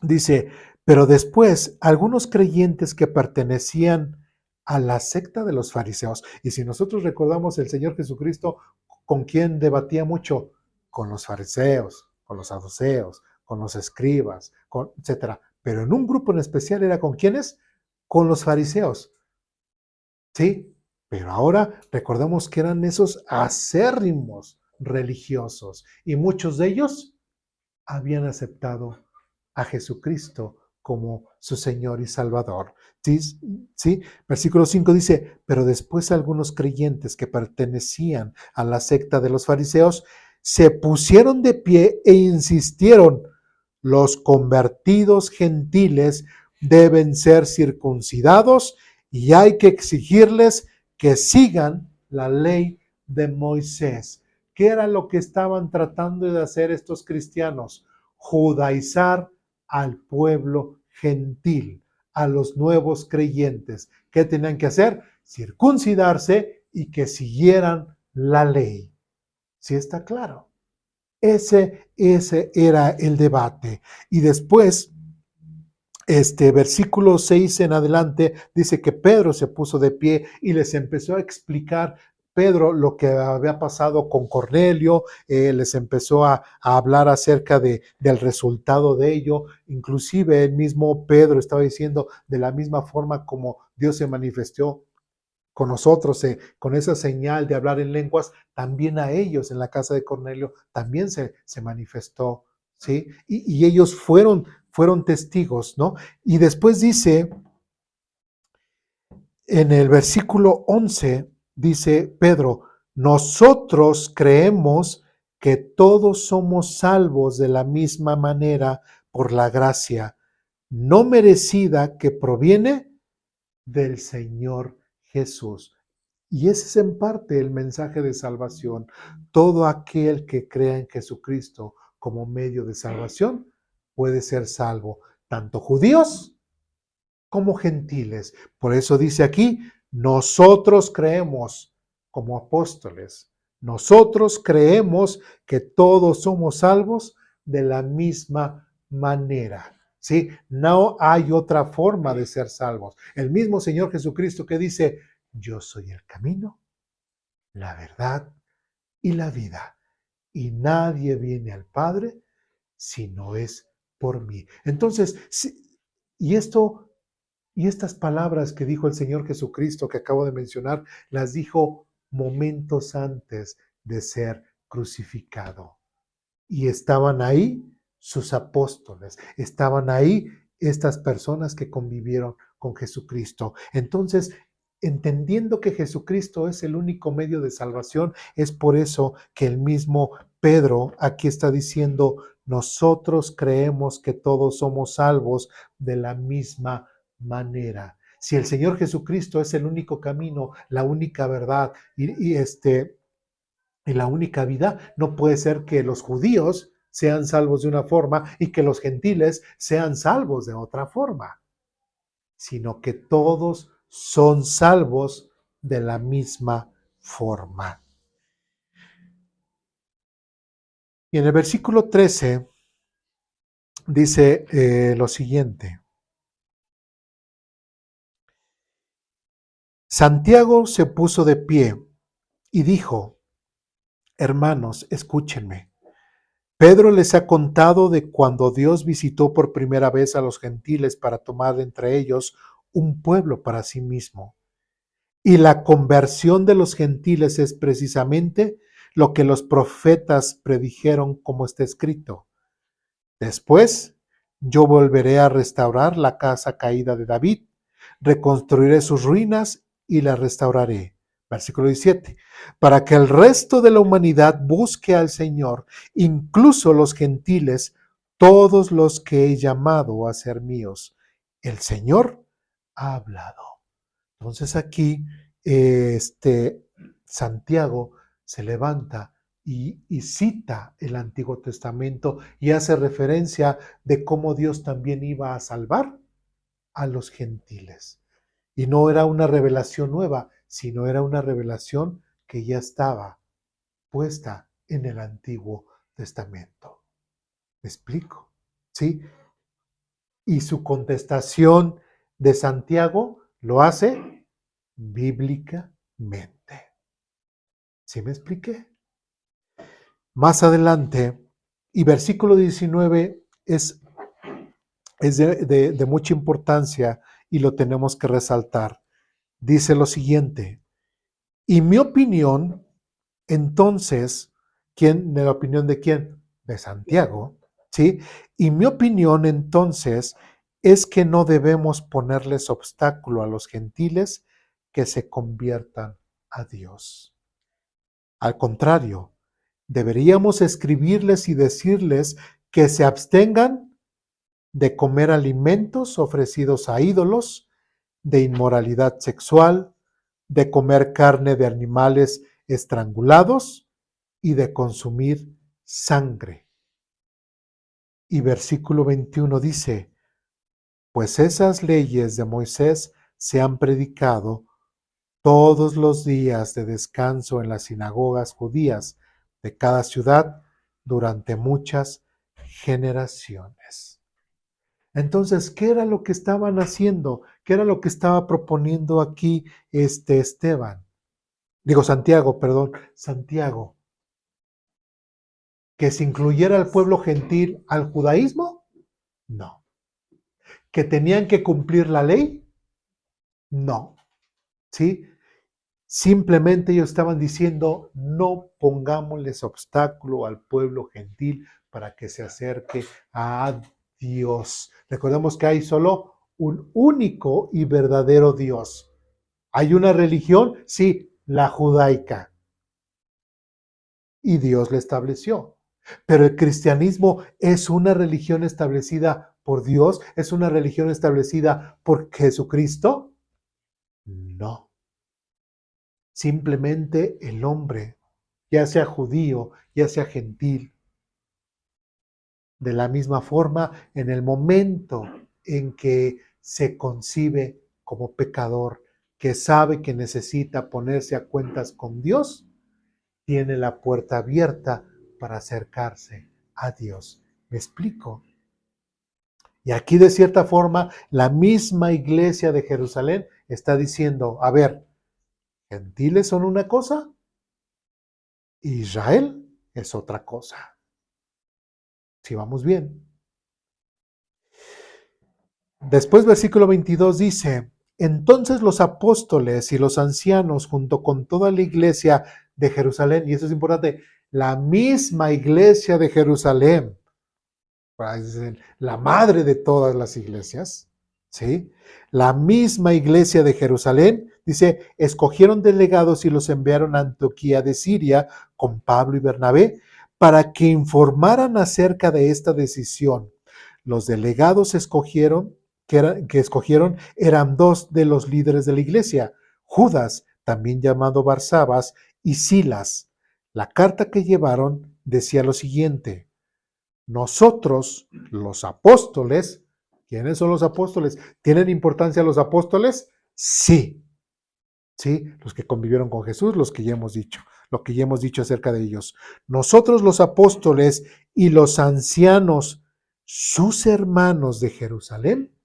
Dice, pero después algunos creyentes que pertenecían a la secta de los fariseos, y si nosotros recordamos el Señor Jesucristo, ¿con quién debatía mucho? Con los fariseos, con los saduceos, con los escribas, etcétera. Pero en un grupo en especial era ¿con quiénes? Con los fariseos, ¿sí? Pero ahora recordemos que eran esos acérrimos religiosos y muchos de ellos habían aceptado a Jesucristo como su Señor y Salvador. ¿Sí? ¿Sí? Versículo 5 dice, pero después algunos creyentes que pertenecían a la secta de los fariseos se pusieron de pie e insistieron, los convertidos gentiles deben ser circuncidados y hay que exigirles que sigan la ley de Moisés. ¿Qué era lo que estaban tratando de hacer estos cristianos? Judaizar al pueblo gentil, a los nuevos creyentes. ¿Qué tenían que hacer? Circuncidarse y que siguieran la ley. ¿Sí está claro? Ese era el debate. Y después, versículo 6 en adelante, dice que Pedro se puso de pie y les empezó a explicar Pedro lo que había pasado con Cornelio, les empezó a hablar acerca del resultado de ello. Inclusive el mismo Pedro estaba diciendo, de la misma forma como Dios se manifestó con nosotros, con esa señal de hablar en lenguas, también a ellos en la casa de Cornelio también se manifestó, ¿sí? Y ellos fueron testigos, ¿no? Y después dice, en el versículo 11, dice Pedro, nosotros creemos que todos somos salvos de la misma manera por la gracia no merecida que proviene del Señor Jesús. Y ese es en parte el mensaje de salvación. Todo aquel que crea en Jesucristo como medio de salvación puede ser salvo, tanto judíos como gentiles. Por eso dice aquí, nosotros creemos como apóstoles, nosotros creemos que todos somos salvos de la misma manera. ¿Sí? No hay otra forma de ser salvos. El mismo Señor Jesucristo que dice, yo soy el camino, la verdad y la vida. Y nadie viene al Padre si no es por mí. Entonces, y esto, y estas palabras que dijo el Señor Jesucristo que acabo de mencionar, las dijo momentos antes de ser crucificado. Y estaban ahí sus apóstoles, estaban ahí estas personas que convivieron con Jesucristo. Entonces, entendiendo que Jesucristo es el único medio de salvación, es por eso que el mismo Pedro aquí está diciendo, nosotros creemos que todos somos salvos de la misma manera. Si el Señor Jesucristo es el único camino, la única verdad y la única vida, no puede ser que los judíos sean salvos de una forma y que los gentiles sean salvos de otra forma, sino que todos son salvos de la misma forma. Y en el versículo 13 dice lo siguiente. Santiago se puso de pie y dijo, hermanos, escúchenme. Pedro les ha contado de cuando Dios visitó por primera vez a los gentiles para tomar entre ellos un pueblo para sí mismo. Y la conversión de los gentiles es precisamente lo que los profetas predijeron, como está escrito. Después, yo volveré a restaurar la casa caída de David, reconstruiré sus ruinas y la restauraré. Versículo 17. Para que el resto de la humanidad busque al Señor, incluso los gentiles, todos los que he llamado a ser míos. El Señor ha hablado. Entonces aquí Santiago se levanta y cita el Antiguo Testamento y hace referencia de cómo Dios también iba a salvar a los gentiles. Y no era una revelación nueva, sino era una revelación que ya estaba puesta en el Antiguo Testamento. ¿Me explico? ¿Sí? Y su contestación de Santiago lo hace bíblicamente. ¿Sí me expliqué? Más adelante, y versículo 19 es de mucha importancia y lo tenemos que resaltar. Dice lo siguiente, y mi opinión, entonces, ¿quién? ¿De la opinión de quién? De Santiago. ¿sí? Y mi opinión entonces es que no debemos ponerles obstáculo a los gentiles que se conviertan a Dios. Al contrario, deberíamos escribirles y decirles que se abstengan de comer alimentos ofrecidos a ídolos, de inmoralidad sexual, de comer carne de animales estrangulados y de consumir sangre. Y versículo 21 dice, pues esas leyes de Moisés se han predicado todos los días de descanso en las sinagogas judías de cada ciudad durante muchas generaciones. Entonces, ¿qué era lo que estaban haciendo? ¿Qué era lo que estaba proponiendo aquí Esteban? Digo, Santiago, perdón, Santiago, que se incluyera al pueblo gentil al judaísmo, no. Que tenían que cumplir la ley, no. ¿Sí? Simplemente ellos estaban diciendo, no pongámosles obstáculo al pueblo gentil para que se acerque a Dios. Recordemos que hay solo un único y verdadero Dios. ¿Hay una religión? Sí, la judaica. Y Dios la estableció. Pero el cristianismo es una religión establecida por Dios, es una religión establecida por Jesucristo. No. Simplemente el hombre, ya sea judío, ya sea gentil, de la misma forma, en el momento en que se concibe como pecador, que sabe que necesita ponerse a cuentas con Dios, tiene la puerta abierta para acercarse a Dios. ¿Me explico? Y aquí de cierta forma la misma iglesia de Jerusalén está diciendo, a ver, gentiles son una cosa, Israel es otra cosa. Si vamos bien. Después versículo 22 dice, entonces los apóstoles y los ancianos junto con toda la iglesia de Jerusalén, y eso es importante, la misma iglesia de Jerusalén, la madre de todas las iglesias, ¿sí? La misma iglesia de Jerusalén, dice, escogieron delegados y los enviaron a Antioquía de Siria con Pablo y Bernabé para que informaran acerca de esta decisión. Los delegados que escogieron eran dos de los líderes de la iglesia, Judas, también llamado Barsabas, y Silas. La carta que llevaron decía lo siguiente: nosotros, los apóstoles, ¿quiénes son los apóstoles? ¿Tienen importancia los apóstoles? Sí, sí, los que convivieron con Jesús, los que ya hemos dicho, lo que ya hemos dicho acerca de ellos. Nosotros, los apóstoles y los ancianos, sus hermanos de Jerusalén,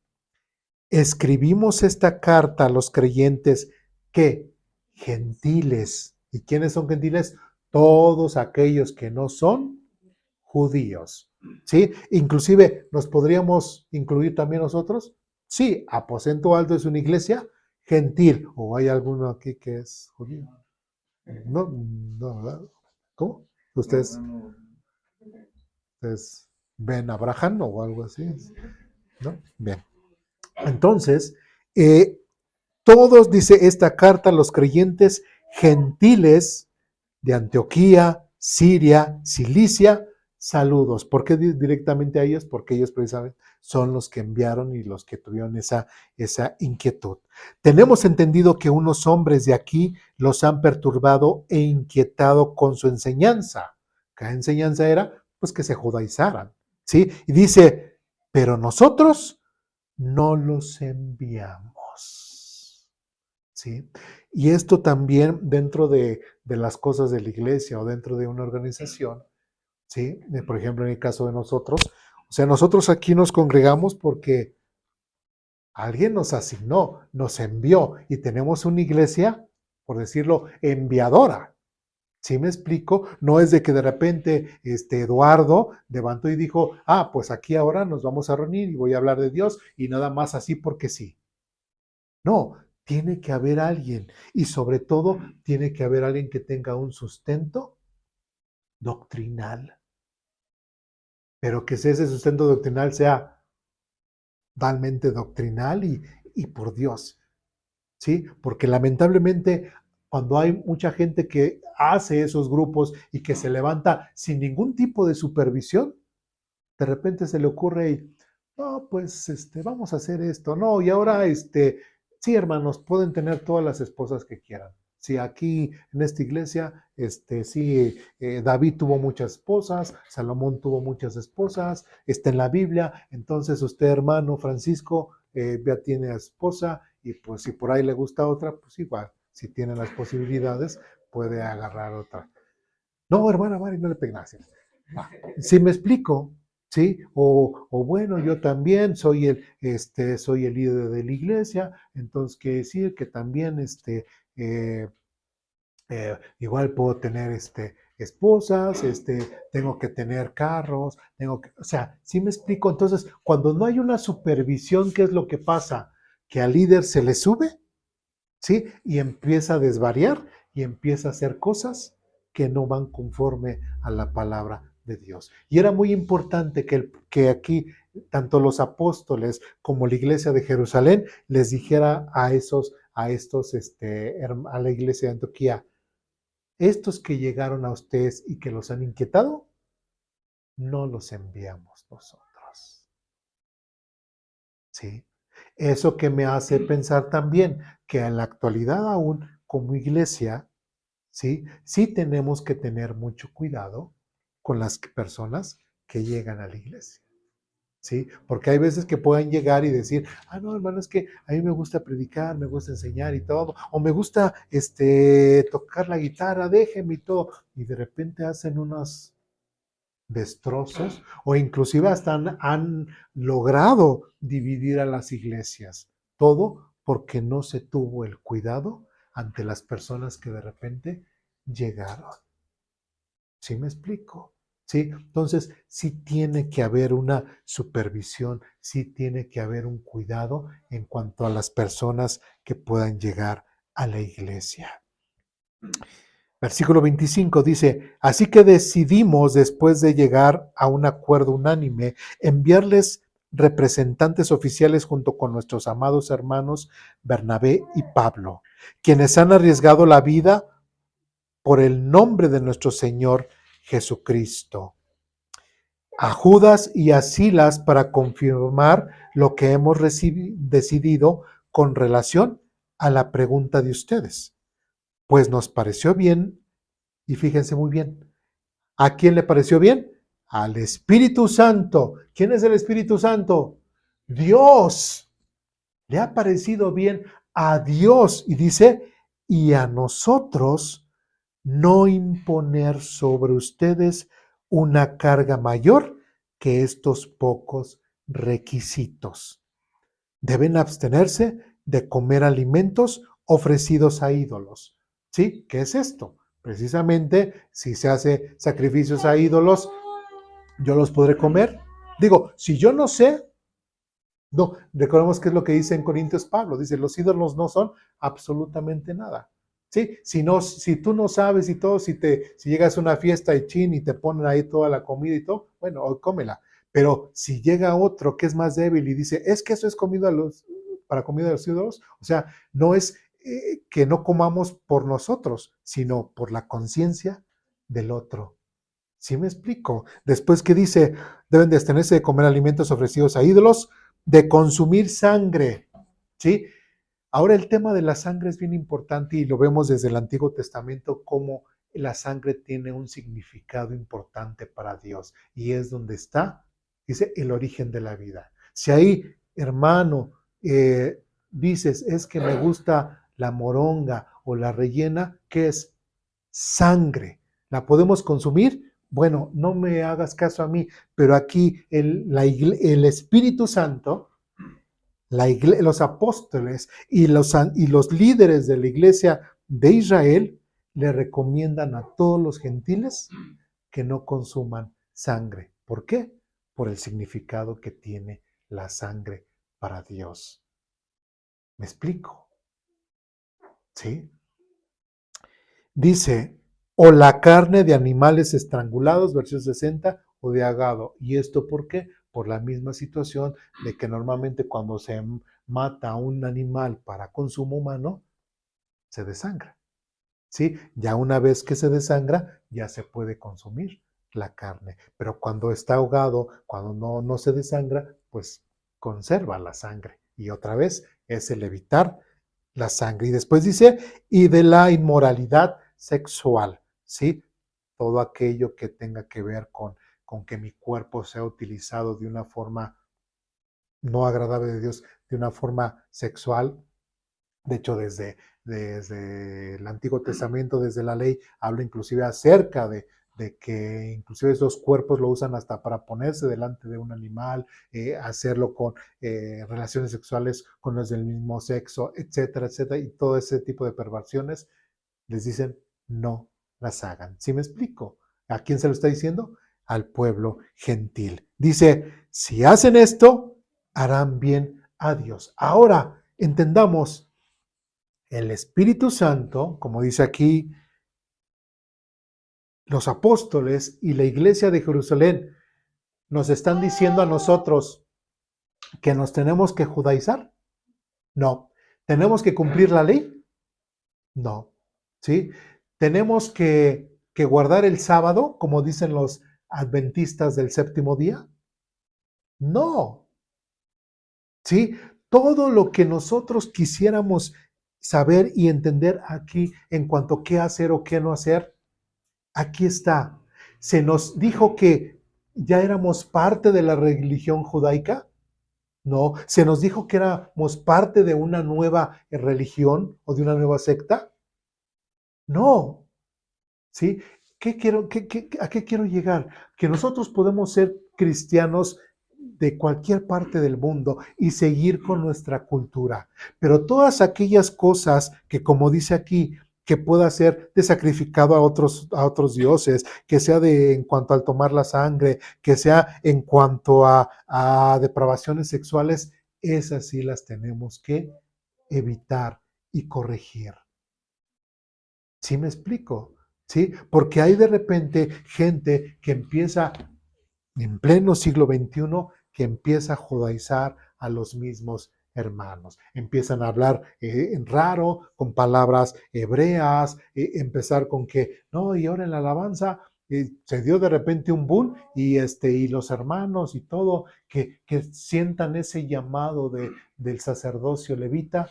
escribimos esta carta a los creyentes que gentiles. ¿Y quiénes son gentiles? Todos aquellos que no son judíos. ¿Sí? Inclusive, ¿nos podríamos incluir también nosotros? Sí, Aposento Alto es una iglesia gentil. ¿O hay alguno aquí que es judío? No, no, ¿verdad? ¿Cómo? ¿Ustedes ven a Abraham o algo así? ¿No? Bien. Entonces, todos, dice esta carta, los creyentes gentiles de Antioquía, Siria, Cilicia, saludos. ¿Por qué directamente a ellos? Porque ellos precisamente son los que enviaron y los que tuvieron esa inquietud. Tenemos entendido que unos hombres de aquí los han perturbado e inquietado con su enseñanza. ¿Qué enseñanza era? Pues que se judaizaran, ¿sí? Y dice, pero nosotros no los enviamos. ¿Sí? Y esto también dentro de las cosas de la iglesia o dentro de una organización, ¿sí? Por ejemplo, en el caso de nosotros, o sea, nosotros aquí nos congregamos porque alguien nos asignó, nos envió y tenemos una iglesia, por decirlo, enviadora. ¿Sí me explico? No es de que de repente Eduardo levantó y dijo, pues aquí ahora nos vamos a reunir y voy a hablar de Dios y nada más así porque sí. No, tiene que haber alguien y sobre todo tiene que haber alguien que tenga un sustento doctrinal. pero que ese sustento doctrinal sea totalmente doctrinal y por Dios, ¿sí? Porque lamentablemente cuando hay mucha gente que hace esos grupos y que se levanta sin ningún tipo de supervisión, de repente se le ocurre y, no, pues vamos a hacer esto, no, y ahora sí, hermanos, pueden tener todas las esposas que quieran. Sí, aquí en esta iglesia, sí, David tuvo muchas esposas, Salomón tuvo muchas esposas, está en la Biblia, entonces usted, hermano Francisco, ya tiene a esposa, y pues si por ahí le gusta otra, pues igual, si tiene las posibilidades, puede agarrar otra. No, hermana Mari, no le pegue nada. Si me explico, ¿sí? O bueno, yo también soy el líder de la iglesia, entonces quiere decir que también eh, igual puedo tener esposas, tengo que tener carros, o sea, ¿sí me explico? Entonces, cuando no hay una supervisión, ¿qué es lo que pasa? Que al líder se le sube, ¿sí? Y empieza a desvariar y empieza a hacer cosas que no van conforme a la palabra de Dios. Y era muy importante que aquí tanto los apóstoles como la iglesia de Jerusalén les dijera a la iglesia de Antioquía, estos que llegaron a ustedes y que los han inquietado, no los enviamos nosotros. ¿Sí? Eso que me hace pensar también que en la actualidad aún como iglesia, ¿sí? Sí tenemos que tener mucho cuidado con las personas que llegan a la iglesia, ¿sí? Porque hay veces que pueden llegar y decir, no, hermano, es que a mí me gusta predicar, me gusta enseñar y todo, o me gusta tocar la guitarra, déjeme y todo, y de repente hacen unos destrozos o inclusive hasta han logrado dividir a las iglesias. Todo porque no se tuvo el cuidado ante las personas que de repente llegaron. ¿Sí me explico? ¿Sí? Entonces, sí tiene que haber una supervisión, sí tiene que haber un cuidado en cuanto a las personas que puedan llegar a la iglesia. Versículo 25 dice, así que decidimos, después de llegar a un acuerdo unánime, enviarles representantes oficiales junto con nuestros amados hermanos Bernabé y Pablo, quienes han arriesgado la vida por el nombre de nuestro Señor Jesucristo, a Judas y a Silas para confirmar lo que hemos decidido con relación a la pregunta de ustedes. Pues nos pareció bien, y fíjense muy bien, ¿a quién le pareció bien? Al Espíritu Santo. ¿Quién es el Espíritu Santo? Dios. Le ha parecido bien a Dios y dice, y a nosotros no imponer sobre ustedes una carga mayor que estos pocos requisitos. Deben abstenerse de comer alimentos ofrecidos a ídolos. ¿Sí? ¿Qué es esto? Precisamente, si se hace sacrificios a ídolos, yo los podré comer. Digo, si yo no sé, no, recordemos qué es lo que dice en Corintios Pablo. Dice, los ídolos no son absolutamente nada. ¿Sí? Si tú no sabes y todo, si llegas a una fiesta y chin y te ponen ahí toda la comida y todo, bueno, cómela. Pero si llega otro que es más débil y dice, es que eso es para comida de los ídolos, o sea, no es que no comamos por nosotros, sino por la conciencia del otro. ¿Sí me explico? Después que dice, deben de abstenerse de comer alimentos ofrecidos a ídolos, de consumir sangre, ¿sí? Ahora el tema de la sangre es bien importante y lo vemos desde el Antiguo Testamento como la sangre tiene un significado importante para Dios y es donde está, dice, el origen de la vida. Si ahí, hermano, dices, es que me gusta la moronga o la rellena, ¿qué es? Sangre. ¿La podemos consumir? Bueno, no me hagas caso a mí, pero aquí el Espíritu Santo, los apóstoles y los líderes de la iglesia de Israel le recomiendan a todos los gentiles que no consuman sangre. ¿Por qué? Por el significado que tiene la sangre para Dios. ¿Me explico? ¿Sí? Dice, o la carne de animales estrangulados, versículo 60, o de ahogado. ¿Y esto por qué? Por la misma situación de que normalmente cuando se mata a un animal para consumo humano, se desangra. ¿Sí? Ya una vez que se desangra, ya se puede consumir la carne. Pero cuando está ahogado, cuando no se desangra, pues conserva la sangre. Y otra vez es el evitar la sangre. Y después dice, y de la inmoralidad sexual, ¿sí? Todo aquello que tenga que ver con que mi cuerpo sea utilizado de una forma no agradable de Dios, de una forma sexual. De hecho, desde el Antiguo Testamento, desde la ley, habla inclusive acerca de que inclusive esos cuerpos lo usan hasta para ponerse delante de un animal, hacerlo con relaciones sexuales con los del mismo sexo, etcétera, etcétera, y todo ese tipo de perversiones, les dicen no las hagan. ¿Sí me explico? ¿A quién se lo está diciendo? Al pueblo gentil. Dice, si hacen esto, harán bien a Dios. Ahora, entendamos, el Espíritu Santo, como dice aquí, los apóstoles y la iglesia de Jerusalén nos están diciendo a nosotros que nos tenemos que judaizar. No. ¿Tenemos que cumplir la ley? No. ¿Sí? ¿Tenemos que guardar el sábado, como dicen los adventistas del séptimo día? No. ¿Sí? Todo lo que nosotros quisiéramos saber y entender aquí en cuanto a qué hacer o qué no hacer, aquí está. Se nos dijo que ya éramos parte de la religión judaica. No, se nos dijo que éramos parte de una nueva religión o de una nueva secta. No, ¿sí? ¿A qué quiero llegar? Que nosotros podemos ser cristianos de cualquier parte del mundo y seguir con nuestra cultura. Pero todas aquellas cosas que, como dice aquí, que pueda ser de sacrificado a otros dioses, que sea en cuanto al tomar la sangre, que sea en cuanto a depravaciones sexuales, esas sí las tenemos que evitar y corregir. ¿Sí me explico? ¿Sí? Porque hay de repente gente que empieza en pleno siglo XXI, que empieza a judaizar a los mismos hermanos. Empiezan a hablar en raro, con palabras hebreas, empezar con que, no, y ahora en la alabanza se dio de repente un boom y los hermanos y todo, que sientan ese llamado del sacerdocio levita,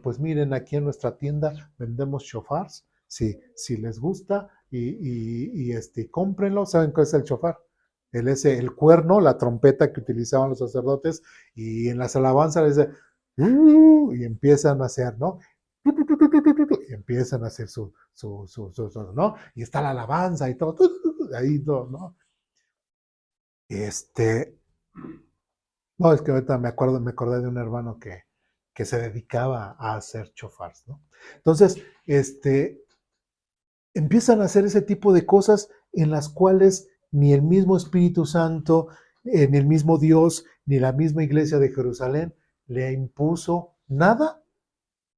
pues miren, aquí en nuestra tienda vendemos shofars, si les gusta cómprenlo. ¿Saben qué es el shofar? El cuerno, la trompeta que utilizaban los sacerdotes, y en las alabanzas dice, y empiezan a hacer, ¿no? Y empiezan a hacer ¿no? Y está la alabanza y todo, ahí todo, ¿no? No, es que ahorita me acordé de un hermano que se dedicaba a hacer chofars, ¿no? Entonces, empiezan a hacer ese tipo de cosas en las cuales ni el mismo Espíritu Santo, ni el mismo Dios, ni la misma iglesia de Jerusalén le impuso nada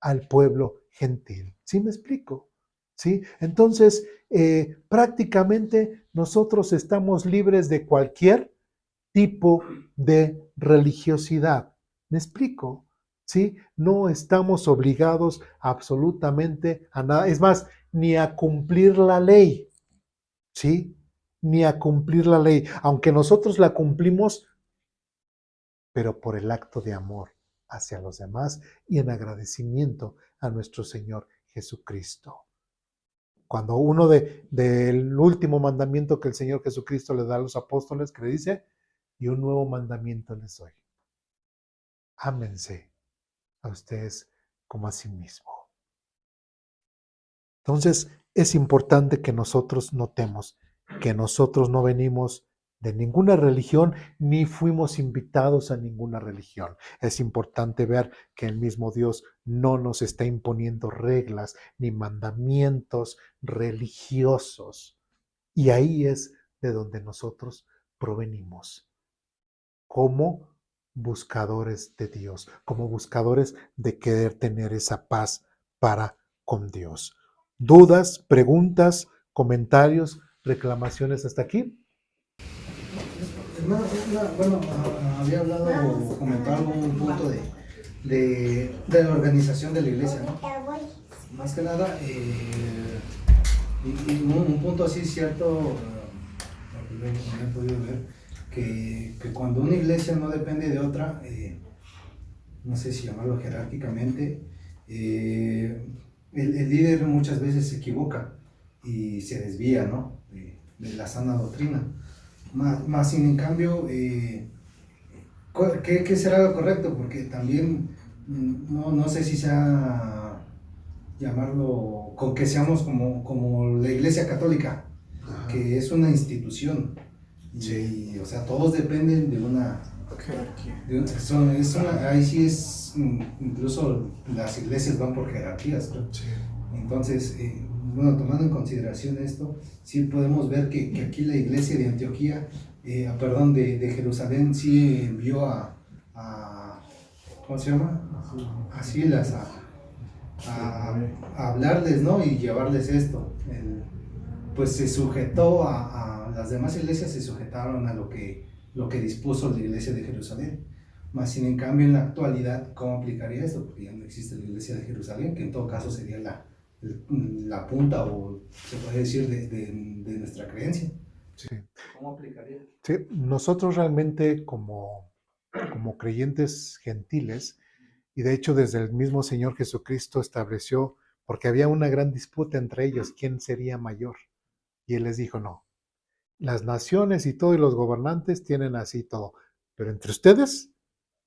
al pueblo gentil. ¿Sí me explico? ¿Sí? Entonces, prácticamente nosotros estamos libres de cualquier tipo de religiosidad. ¿Me explico? ¿Sí? No estamos obligados absolutamente a nada. Es más, ni a cumplir la ley. ¿Sí? Ni a cumplir la ley. Aunque nosotros la cumplimos, pero por el acto de amor hacia los demás y en agradecimiento a nuestro Señor Jesucristo. Cuando uno del último mandamiento que el Señor Jesucristo le da a los apóstoles, que le dice, y un nuevo mandamiento les doy: ámense a ustedes como a sí mismo. Entonces, es importante que nosotros notemos que nosotros no venimos de ninguna religión ni fuimos invitados a ninguna religión. Es importante ver que el mismo Dios no nos está imponiendo reglas ni mandamientos religiosos. Y ahí es de donde nosotros provenimos, como buscadores de Dios, como buscadores de querer tener esa paz para con Dios. ¿Dudas, preguntas, comentarios, reclamaciones hasta aquí? Bueno, había hablado o comentado un punto de la organización de la iglesia, ¿no? Más que nada, y un punto así cierto, lo he podido ver, que cuando una iglesia no depende de otra, no sé si llamarlo jerárquicamente, el líder muchas veces se equivoca y se desvía, ¿no? De la sana doctrina. Más sin en cambio, ¿qué será lo correcto? Porque también no sé si sea llamarlo, con que seamos como la Iglesia Católica, ajá, que es una institución. Sí. Y, o sea, todos dependen de una... ahí sí es, incluso las iglesias van por jerarquías, ¿no? Sí. Entonces, bueno, tomando en consideración esto, sí podemos ver que aquí la iglesia de Antioquía, perdón, de Jerusalén, sí envió a ¿cómo se llama? A Silas, a hablarles, ¿no? Y llevarles esto. Pues se sujetó a las demás iglesias, se sujetaron a lo que dispuso la iglesia de Jerusalén. Más sin en cambio en la actualidad, ¿cómo aplicaría esto? Porque ya no existe la iglesia de Jerusalén, que en todo caso sería la punta, o se puede decir, de nuestra creencia. Sí. ¿Cómo aplicaría? Sí, nosotros realmente como creyentes gentiles, y de hecho desde el mismo Señor Jesucristo estableció, porque había una gran disputa entre ellos, quién sería mayor. Y Él les dijo, no, las naciones y todos los gobernantes tienen así todo, pero entre ustedes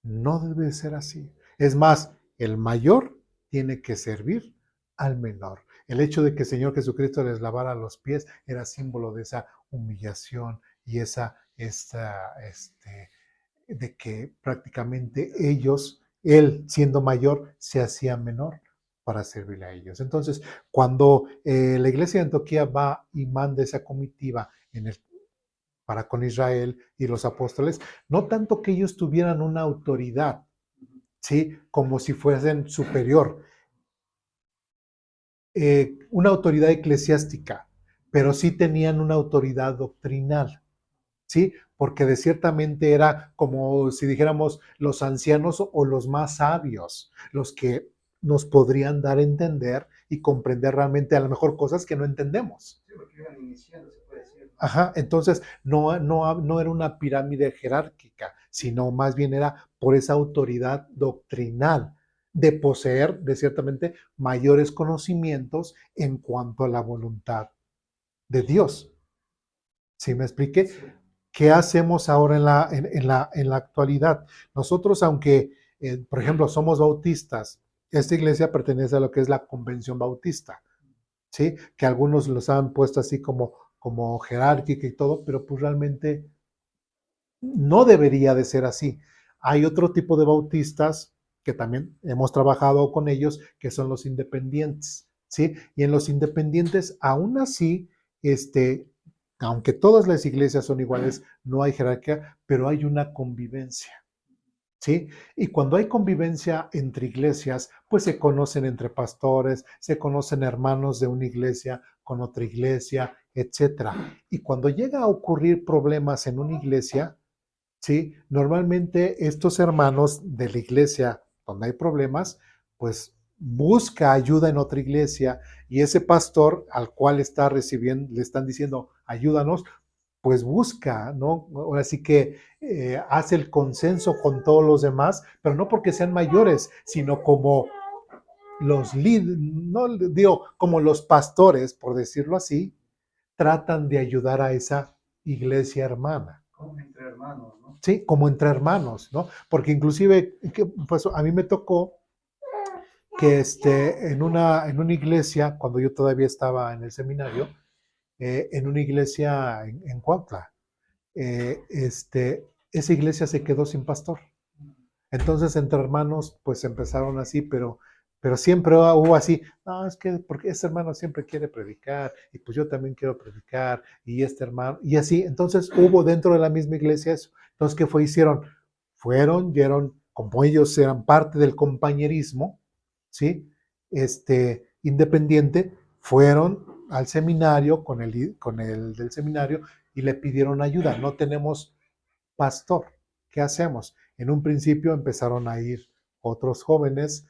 no debe ser así. Es más, el mayor tiene que servir al menor. El hecho de que el Señor Jesucristo les lavara los pies era símbolo de esa humillación y de que prácticamente él siendo mayor, se hacía menor para servirle a ellos. Entonces, cuando la iglesia de Antioquía va y manda esa comitiva para con Israel y los apóstoles, no tanto que ellos tuvieran una autoridad, ¿sí? Como si fuesen superior, una autoridad eclesiástica, pero sí tenían una autoridad doctrinal, ¿sí? Porque de ciertamente era como si dijéramos los ancianos o los más sabios, los que nos podrían dar a entender y comprender realmente a lo mejor cosas que no entendemos. Sí, porque iban iniciando, se puede decir, ¿no? Ajá, entonces no era una pirámide jerárquica, sino más bien era por esa autoridad doctrinal de poseer, de ciertamente, mayores conocimientos en cuanto a la voluntad de Dios. ¿Sí me expliqué? Sí. ¿Qué hacemos ahora en la actualidad? Nosotros, aunque, por ejemplo, somos bautistas, esta iglesia pertenece a lo que es la Convención Bautista, ¿sí? Que algunos los han puesto así como jerárquica y todo, pero pues realmente no debería de ser así. Hay otro tipo de bautistas que también hemos trabajado con ellos, que son los independientes, ¿sí? Y en los independientes, aún así, aunque todas las iglesias son iguales, no hay jerarquía, pero hay una convivencia, ¿sí? Y cuando hay convivencia entre iglesias, pues se conocen entre pastores, se conocen hermanos de una iglesia con otra iglesia, etcétera. Y cuando llega a ocurrir problemas en una iglesia, ¿sí? Normalmente estos hermanos de la iglesia donde hay problemas, pues busca ayuda en otra iglesia y ese pastor al cual está recibiendo, le están diciendo, ayúdanos, pues busca, ¿no? Ahora sí que hace el consenso con todos los demás, pero no porque sean mayores, sino como los líderes, no digo, como los pastores, por decirlo así, tratan de ayudar a esa iglesia hermana. Como entre hermanos, ¿no? Sí, como entre hermanos, ¿no? Porque inclusive, pues a mí me tocó que en una iglesia, cuando yo todavía estaba en el seminario, en una iglesia en Cuautla, esa iglesia se quedó sin pastor. Entonces, entre hermanos, pues empezaron así, pero siempre hubo así, no, es que porque este hermano siempre quiere predicar, y pues yo también quiero predicar, y este hermano, y así. Entonces, hubo dentro de la misma iglesia eso. Entonces, ¿qué fue? Hicieron? Dieron, como ellos eran parte del compañerismo, ¿sí? Independiente, fueron al seminario con el del seminario y le pidieron ayuda. No tenemos pastor. ¿Qué hacemos? En un principio empezaron a ir otros jóvenes,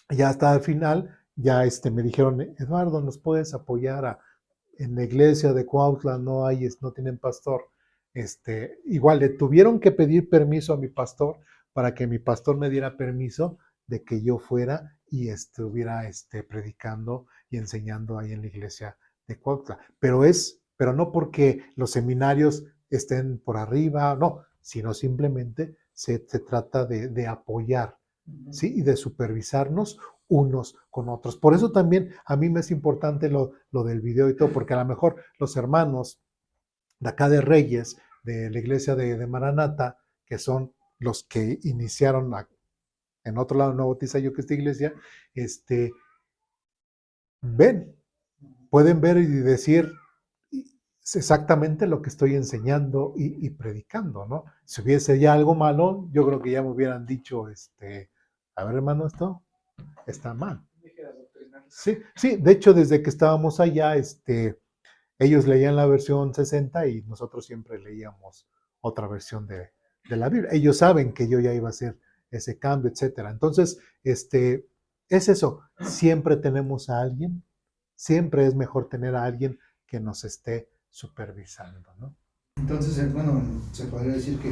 ya hasta el final, ya me dijeron, Eduardo, ¿nos puedes apoyar en la iglesia de Cuautla? No tienen pastor. Igual le tuvieron que pedir permiso a mi pastor para que mi pastor me diera permiso de que yo fuera y estuviera predicando y enseñando ahí en la iglesia de Cuautla. Pero no porque los seminarios estén por arriba, no, sino simplemente se trata de apoyar, ¿sí? Y de supervisarnos unos con otros. Por eso también a mí me es importante lo del video y todo, porque a lo mejor los hermanos de acá de Reyes, de la iglesia de Maranata, que son los que iniciaron en otro lado, no bautiza yo que esta iglesia, ven, pueden ver y decir exactamente lo que estoy enseñando y predicando, ¿no? Si hubiese ya algo malo, yo creo que ya me hubieran dicho, a ver, hermano, esto está mal. Sí, sí, de hecho, desde que estábamos allá, ellos leían la versión 60 y nosotros siempre leíamos otra versión de la Biblia. Ellos saben que yo ya iba a hacer ese cambio, etcétera. Entonces, es eso, siempre tenemos a alguien, siempre es mejor tener a alguien que nos esté supervisando, ¿no? Entonces, bueno, se podría decir que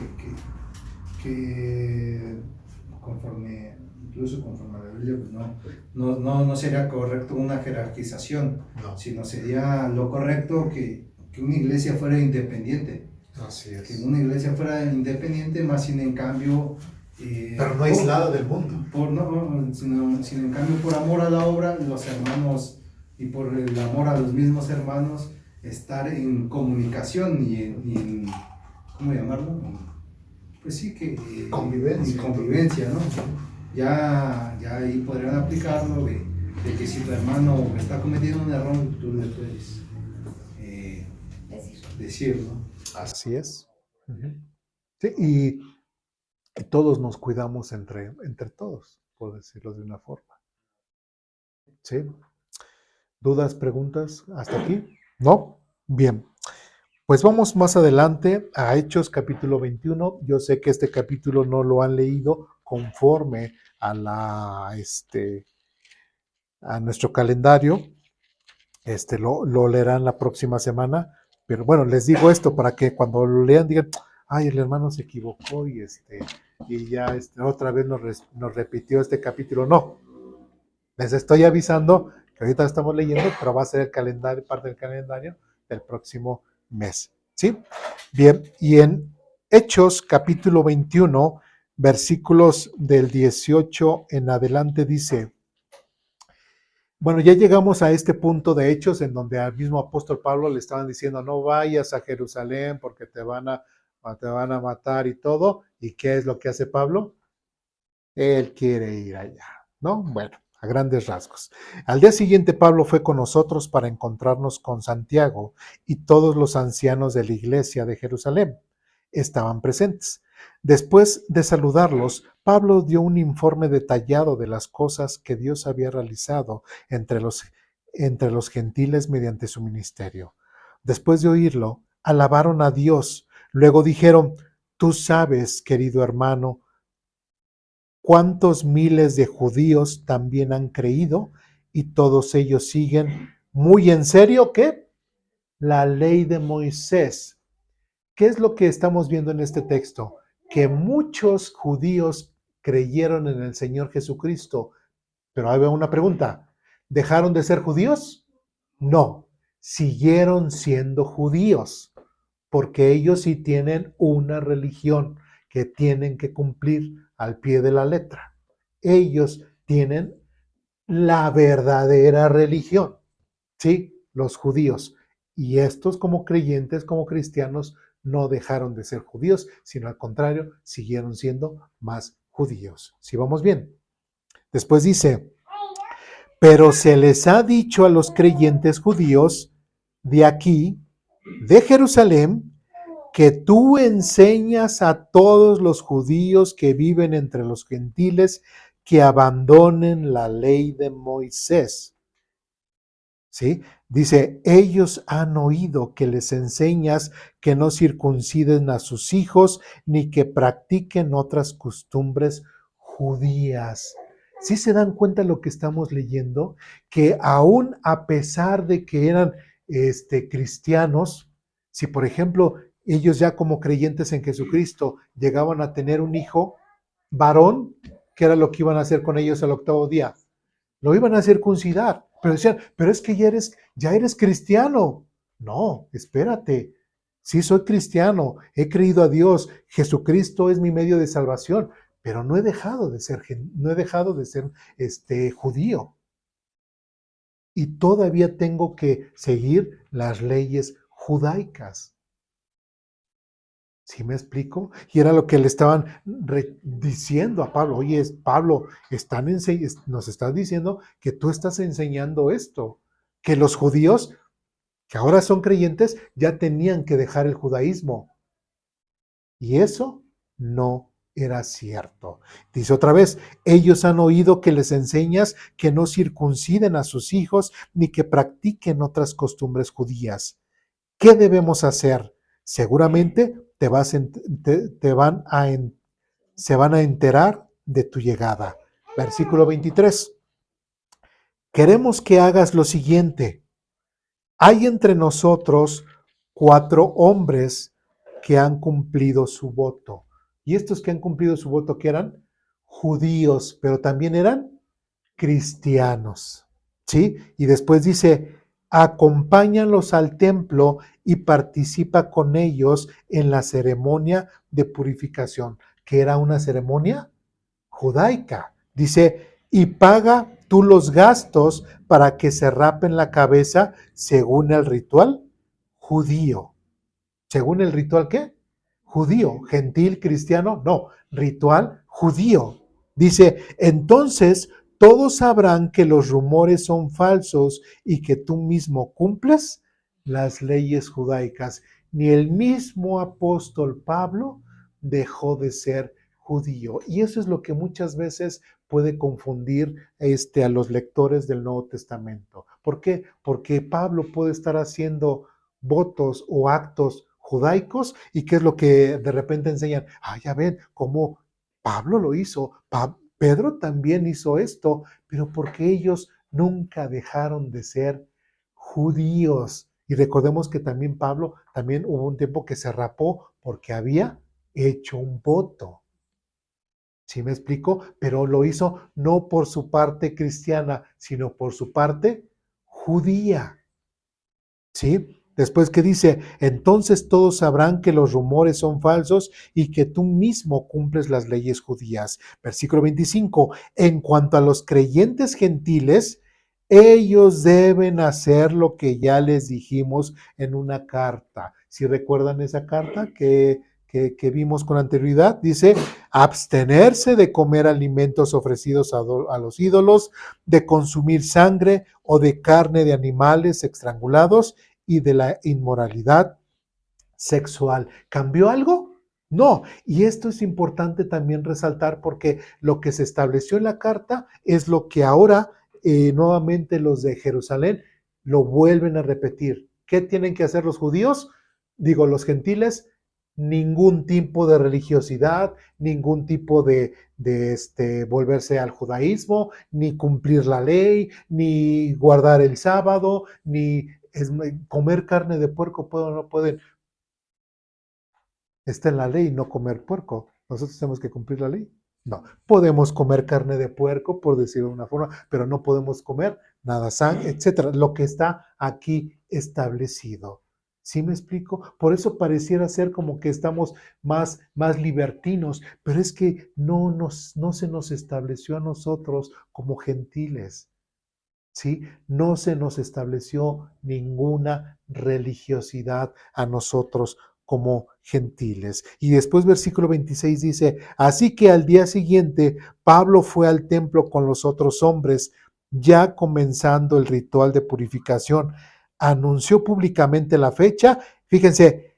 incluso conforme a la Biblia, pues no sería correcto una jerarquización, No. sino sería lo correcto que una iglesia fuera independiente. Así es. Que una iglesia fuera independiente, más sin en cambio... pero no aislada del mundo. Sin en cambio, por amor a la obra, los hermanos, y por el amor a los mismos hermanos, estar en comunicación y en ¿cómo llamarlo? Pues sí que... convivencia, ¿no? Ya ahí podrían aplicarlo de que si tu hermano está cometiendo un error, tú le puedes decir, ¿no? Así es. Uh-huh. Sí, y todos nos cuidamos entre todos, por decirlo de una forma. ¿Sí? ¿Dudas, preguntas hasta aquí? ¿No? Bien. Pues vamos más adelante a Hechos capítulo 21. Yo sé que este capítulo no lo han leído conforme a a nuestro calendario. Lo leerán la próxima semana. Pero bueno, les digo esto para que cuando lo lean digan, ay, el hermano se equivocó y ya otra vez nos repitió este capítulo. No, les estoy avisando que ahorita estamos leyendo, pero va a ser el calendario, parte del calendario del próximo mes. ¿Sí? Bien, y en Hechos capítulo 21, versículos del 18 en adelante dice, bueno, ya llegamos a este punto de Hechos en donde al mismo apóstol Pablo le estaban diciendo, no vayas a Jerusalén porque te van a matar y todo. ¿Y qué es lo que hace Pablo? Él quiere ir allá, ¿no? Bueno, a grandes rasgos. Al día siguiente Pablo fue con nosotros para encontrarnos con Santiago y todos los ancianos de la iglesia de Jerusalén estaban presentes. Después de saludarlos, Pablo dio un informe detallado de las cosas que Dios había realizado entre los gentiles mediante su ministerio. Después de oírlo, alabaron a Dios. Luego dijeron, tú sabes, querido hermano, cuántos miles de judíos también han creído y todos ellos siguen muy en serio, ¿qué? La ley de Moisés. ¿Qué es lo que estamos viendo en este texto? Que muchos judíos creyeron en el Señor Jesucristo. Pero ahí va una pregunta. ¿Dejaron de ser judíos? No, siguieron siendo judíos, porque ellos sí tienen una religión que tienen que cumplir al pie de la letra. Ellos tienen la verdadera religión, ¿sí? Los judíos. Y estos como creyentes, como cristianos, no dejaron de ser judíos, sino al contrario, siguieron siendo más judíos. ¿Sí vamos bien? Después dice, pero se les ha dicho a los creyentes judíos de aquí, de Jerusalén, que tú enseñas a todos los judíos que viven entre los gentiles que abandonen la ley de Moisés. ¿sí? Dice, ellos han oído que les enseñas que no circunciden a sus hijos ni que practiquen otras costumbres judías. ¿Sí se dan cuenta lo que estamos leyendo? Que aún a pesar de que eran cristianos, si por ejemplo ellos ya como creyentes en Jesucristo llegaban a tener un hijo varón, ¿qué era lo que iban a hacer con ellos al octavo día? Lo iban a circuncidar, pero decían, pero es que ya eres cristiano. No, espérate. Sí, soy cristiano, he creído a Dios, Jesucristo es mi medio de salvación, pero no he dejado de ser, no he dejado de ser judío. Y todavía tengo que seguir las leyes judaicas. ¿Sí me explico? Y era lo que le estaban diciendo a Pablo. Oye, Pablo, nos estás diciendo que tú estás enseñando esto, que los judíos, que ahora son creyentes, ya tenían que dejar el judaísmo. Y eso no era cierto. Dice otra vez, ellos han oído que les enseñas que no circunciden a sus hijos ni que practiquen otras costumbres judías. ¿Qué debemos hacer? Seguramente se van a enterar de tu llegada. Versículo 23. Queremos que hagas lo siguiente. Hay entre nosotros 4 hombres que han cumplido su voto. Y estos que han cumplido su voto, ¿qué eran? Judíos, pero también eran cristianos. ¿Sí? Y después dice, acompáñalos al templo y participa con ellos en la ceremonia de purificación, que era una ceremonia judaica. Dice, y paga tú los gastos para que se rapen la cabeza según el ritual judío. ¿Según el ritual qué? Judío, gentil, cristiano, no, ritual judío. Dice, entonces todos sabrán que los rumores son falsos y que tú mismo cumples las leyes judaicas. Ni el mismo apóstol Pablo dejó de ser judío. Y eso es lo que muchas veces puede confundir a los lectores del Nuevo Testamento. ¿Por qué? Porque Pablo puede estar haciendo votos o actos judaicos y qué es lo que de repente enseñan. Ya ven cómo Pablo lo hizo, Pedro también hizo esto, pero porque ellos nunca dejaron de ser judíos. Y recordemos que también Pablo, también hubo un tiempo que se rapó porque había hecho un voto. ¿Sí me explico? Pero lo hizo no por su parte cristiana, sino por su parte judía. ¿Sí? Después que dice, entonces todos sabrán que los rumores son falsos y que tú mismo cumples las leyes judías. Versículo 25, en cuanto a los creyentes gentiles, ellos deben hacer lo que ya les dijimos en una carta. Si recuerdan esa carta que vimos con anterioridad, dice, abstenerse de comer alimentos ofrecidos a los ídolos, de consumir sangre o de carne de animales estrangulados y de la inmoralidad sexual. ¿Cambió algo? No, y esto es importante también resaltar porque lo que se estableció en la carta es lo que ahora nuevamente los de Jerusalén lo vuelven a repetir. ¿Qué tienen que hacer los judíos? Digo, los gentiles, ningún tipo de religiosidad, ningún tipo de volverse al judaísmo, ni cumplir la ley, ni guardar el sábado, ni comer carne de puerco, ¿pueden o no pueden? Está en la ley no comer puerco. ¿Nosotros tenemos que cumplir la ley? No. Podemos comer carne de puerco, por decirlo de una forma, pero no podemos comer nada sangre, etcétera. Lo que está aquí establecido. ¿Sí me explico? Por eso pareciera ser como que estamos más libertinos, pero es que no se nos estableció a nosotros como gentiles. ¿Sí? No se nos estableció ninguna religiosidad a nosotros como gentiles. Y después versículo 26 dice, así que al día siguiente Pablo fue al templo con los otros hombres, ya comenzando el ritual de purificación, anunció públicamente la fecha. Fíjense,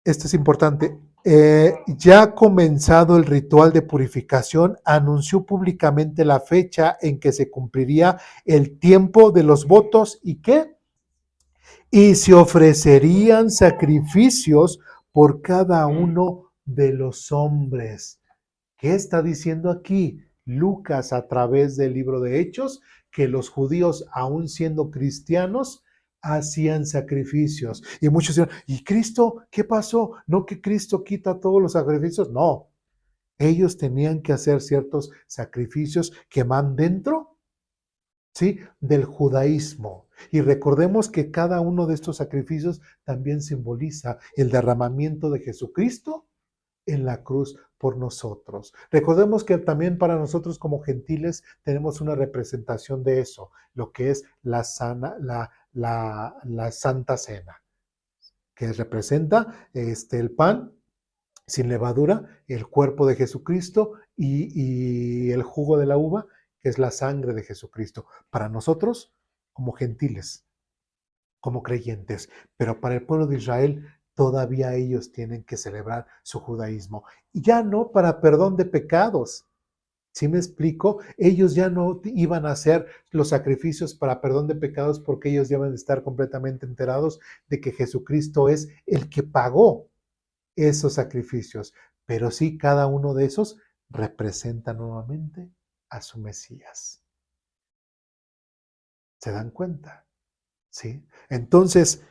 esto es importante, ya comenzado el ritual de purificación, anunció públicamente la fecha en que se cumpliría el tiempo de los votos y qué, y se ofrecerían sacrificios por cada uno de los hombres. ¿Qué está diciendo aquí Lucas a través del libro de Hechos? Que los judíos, aún siendo cristianos, hacían sacrificios. Y muchos dirán, ¿y Cristo qué pasó? ¿No que Cristo quita todos los sacrificios? No, ellos tenían que hacer ciertos sacrificios que van dentro, ¿sí?, del judaísmo. Y recordemos que cada uno de estos sacrificios también simboliza el derramamiento de Jesucristo en la cruz por nosotros. Recordemos que también para nosotros como gentiles tenemos una representación de eso, lo que es la Santa Cena, que representa el pan sin levadura, el cuerpo de Jesucristo y el jugo de la uva, que es la sangre de Jesucristo. Para nosotros, como gentiles, como creyentes, pero para el pueblo de Israel todavía ellos tienen que celebrar su judaísmo. Y ya no para perdón de pecados. ¿Sí me explico? Ellos ya no iban a hacer los sacrificios para perdón de pecados porque ellos deben de estar completamente enterados de que Jesucristo es el que pagó esos sacrificios. Pero sí, cada uno de esos representa nuevamente a su Mesías. ¿Se dan cuenta? ¿Sí? Entonces,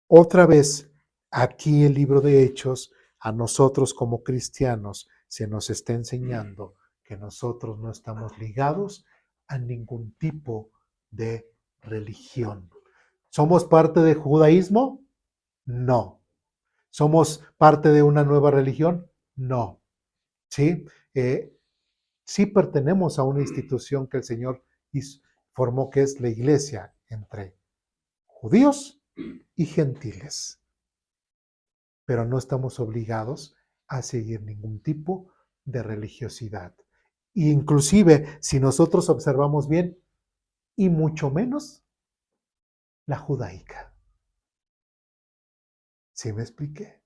otra vez, aquí el libro de Hechos, a nosotros como cristianos, se nos está enseñando que nosotros no estamos ligados a ningún tipo de religión. ¿Somos parte del judaísmo? No. ¿Somos parte de una nueva religión? No. ¿Sí? Sí pertenecemos a una institución que el Señor formó, que es la iglesia entre judíos y gentiles, pero no estamos obligados a seguir ningún tipo de religiosidad. Inclusive, si nosotros observamos bien, y mucho menos la judaica. ¿Sí me expliqué?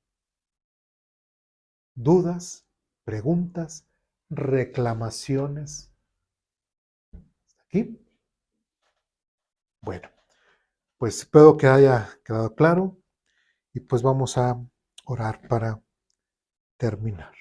Dudas, preguntas, reclamaciones. ¿Aquí? Bueno, pues espero que haya quedado claro y pues vamos a orar para terminar.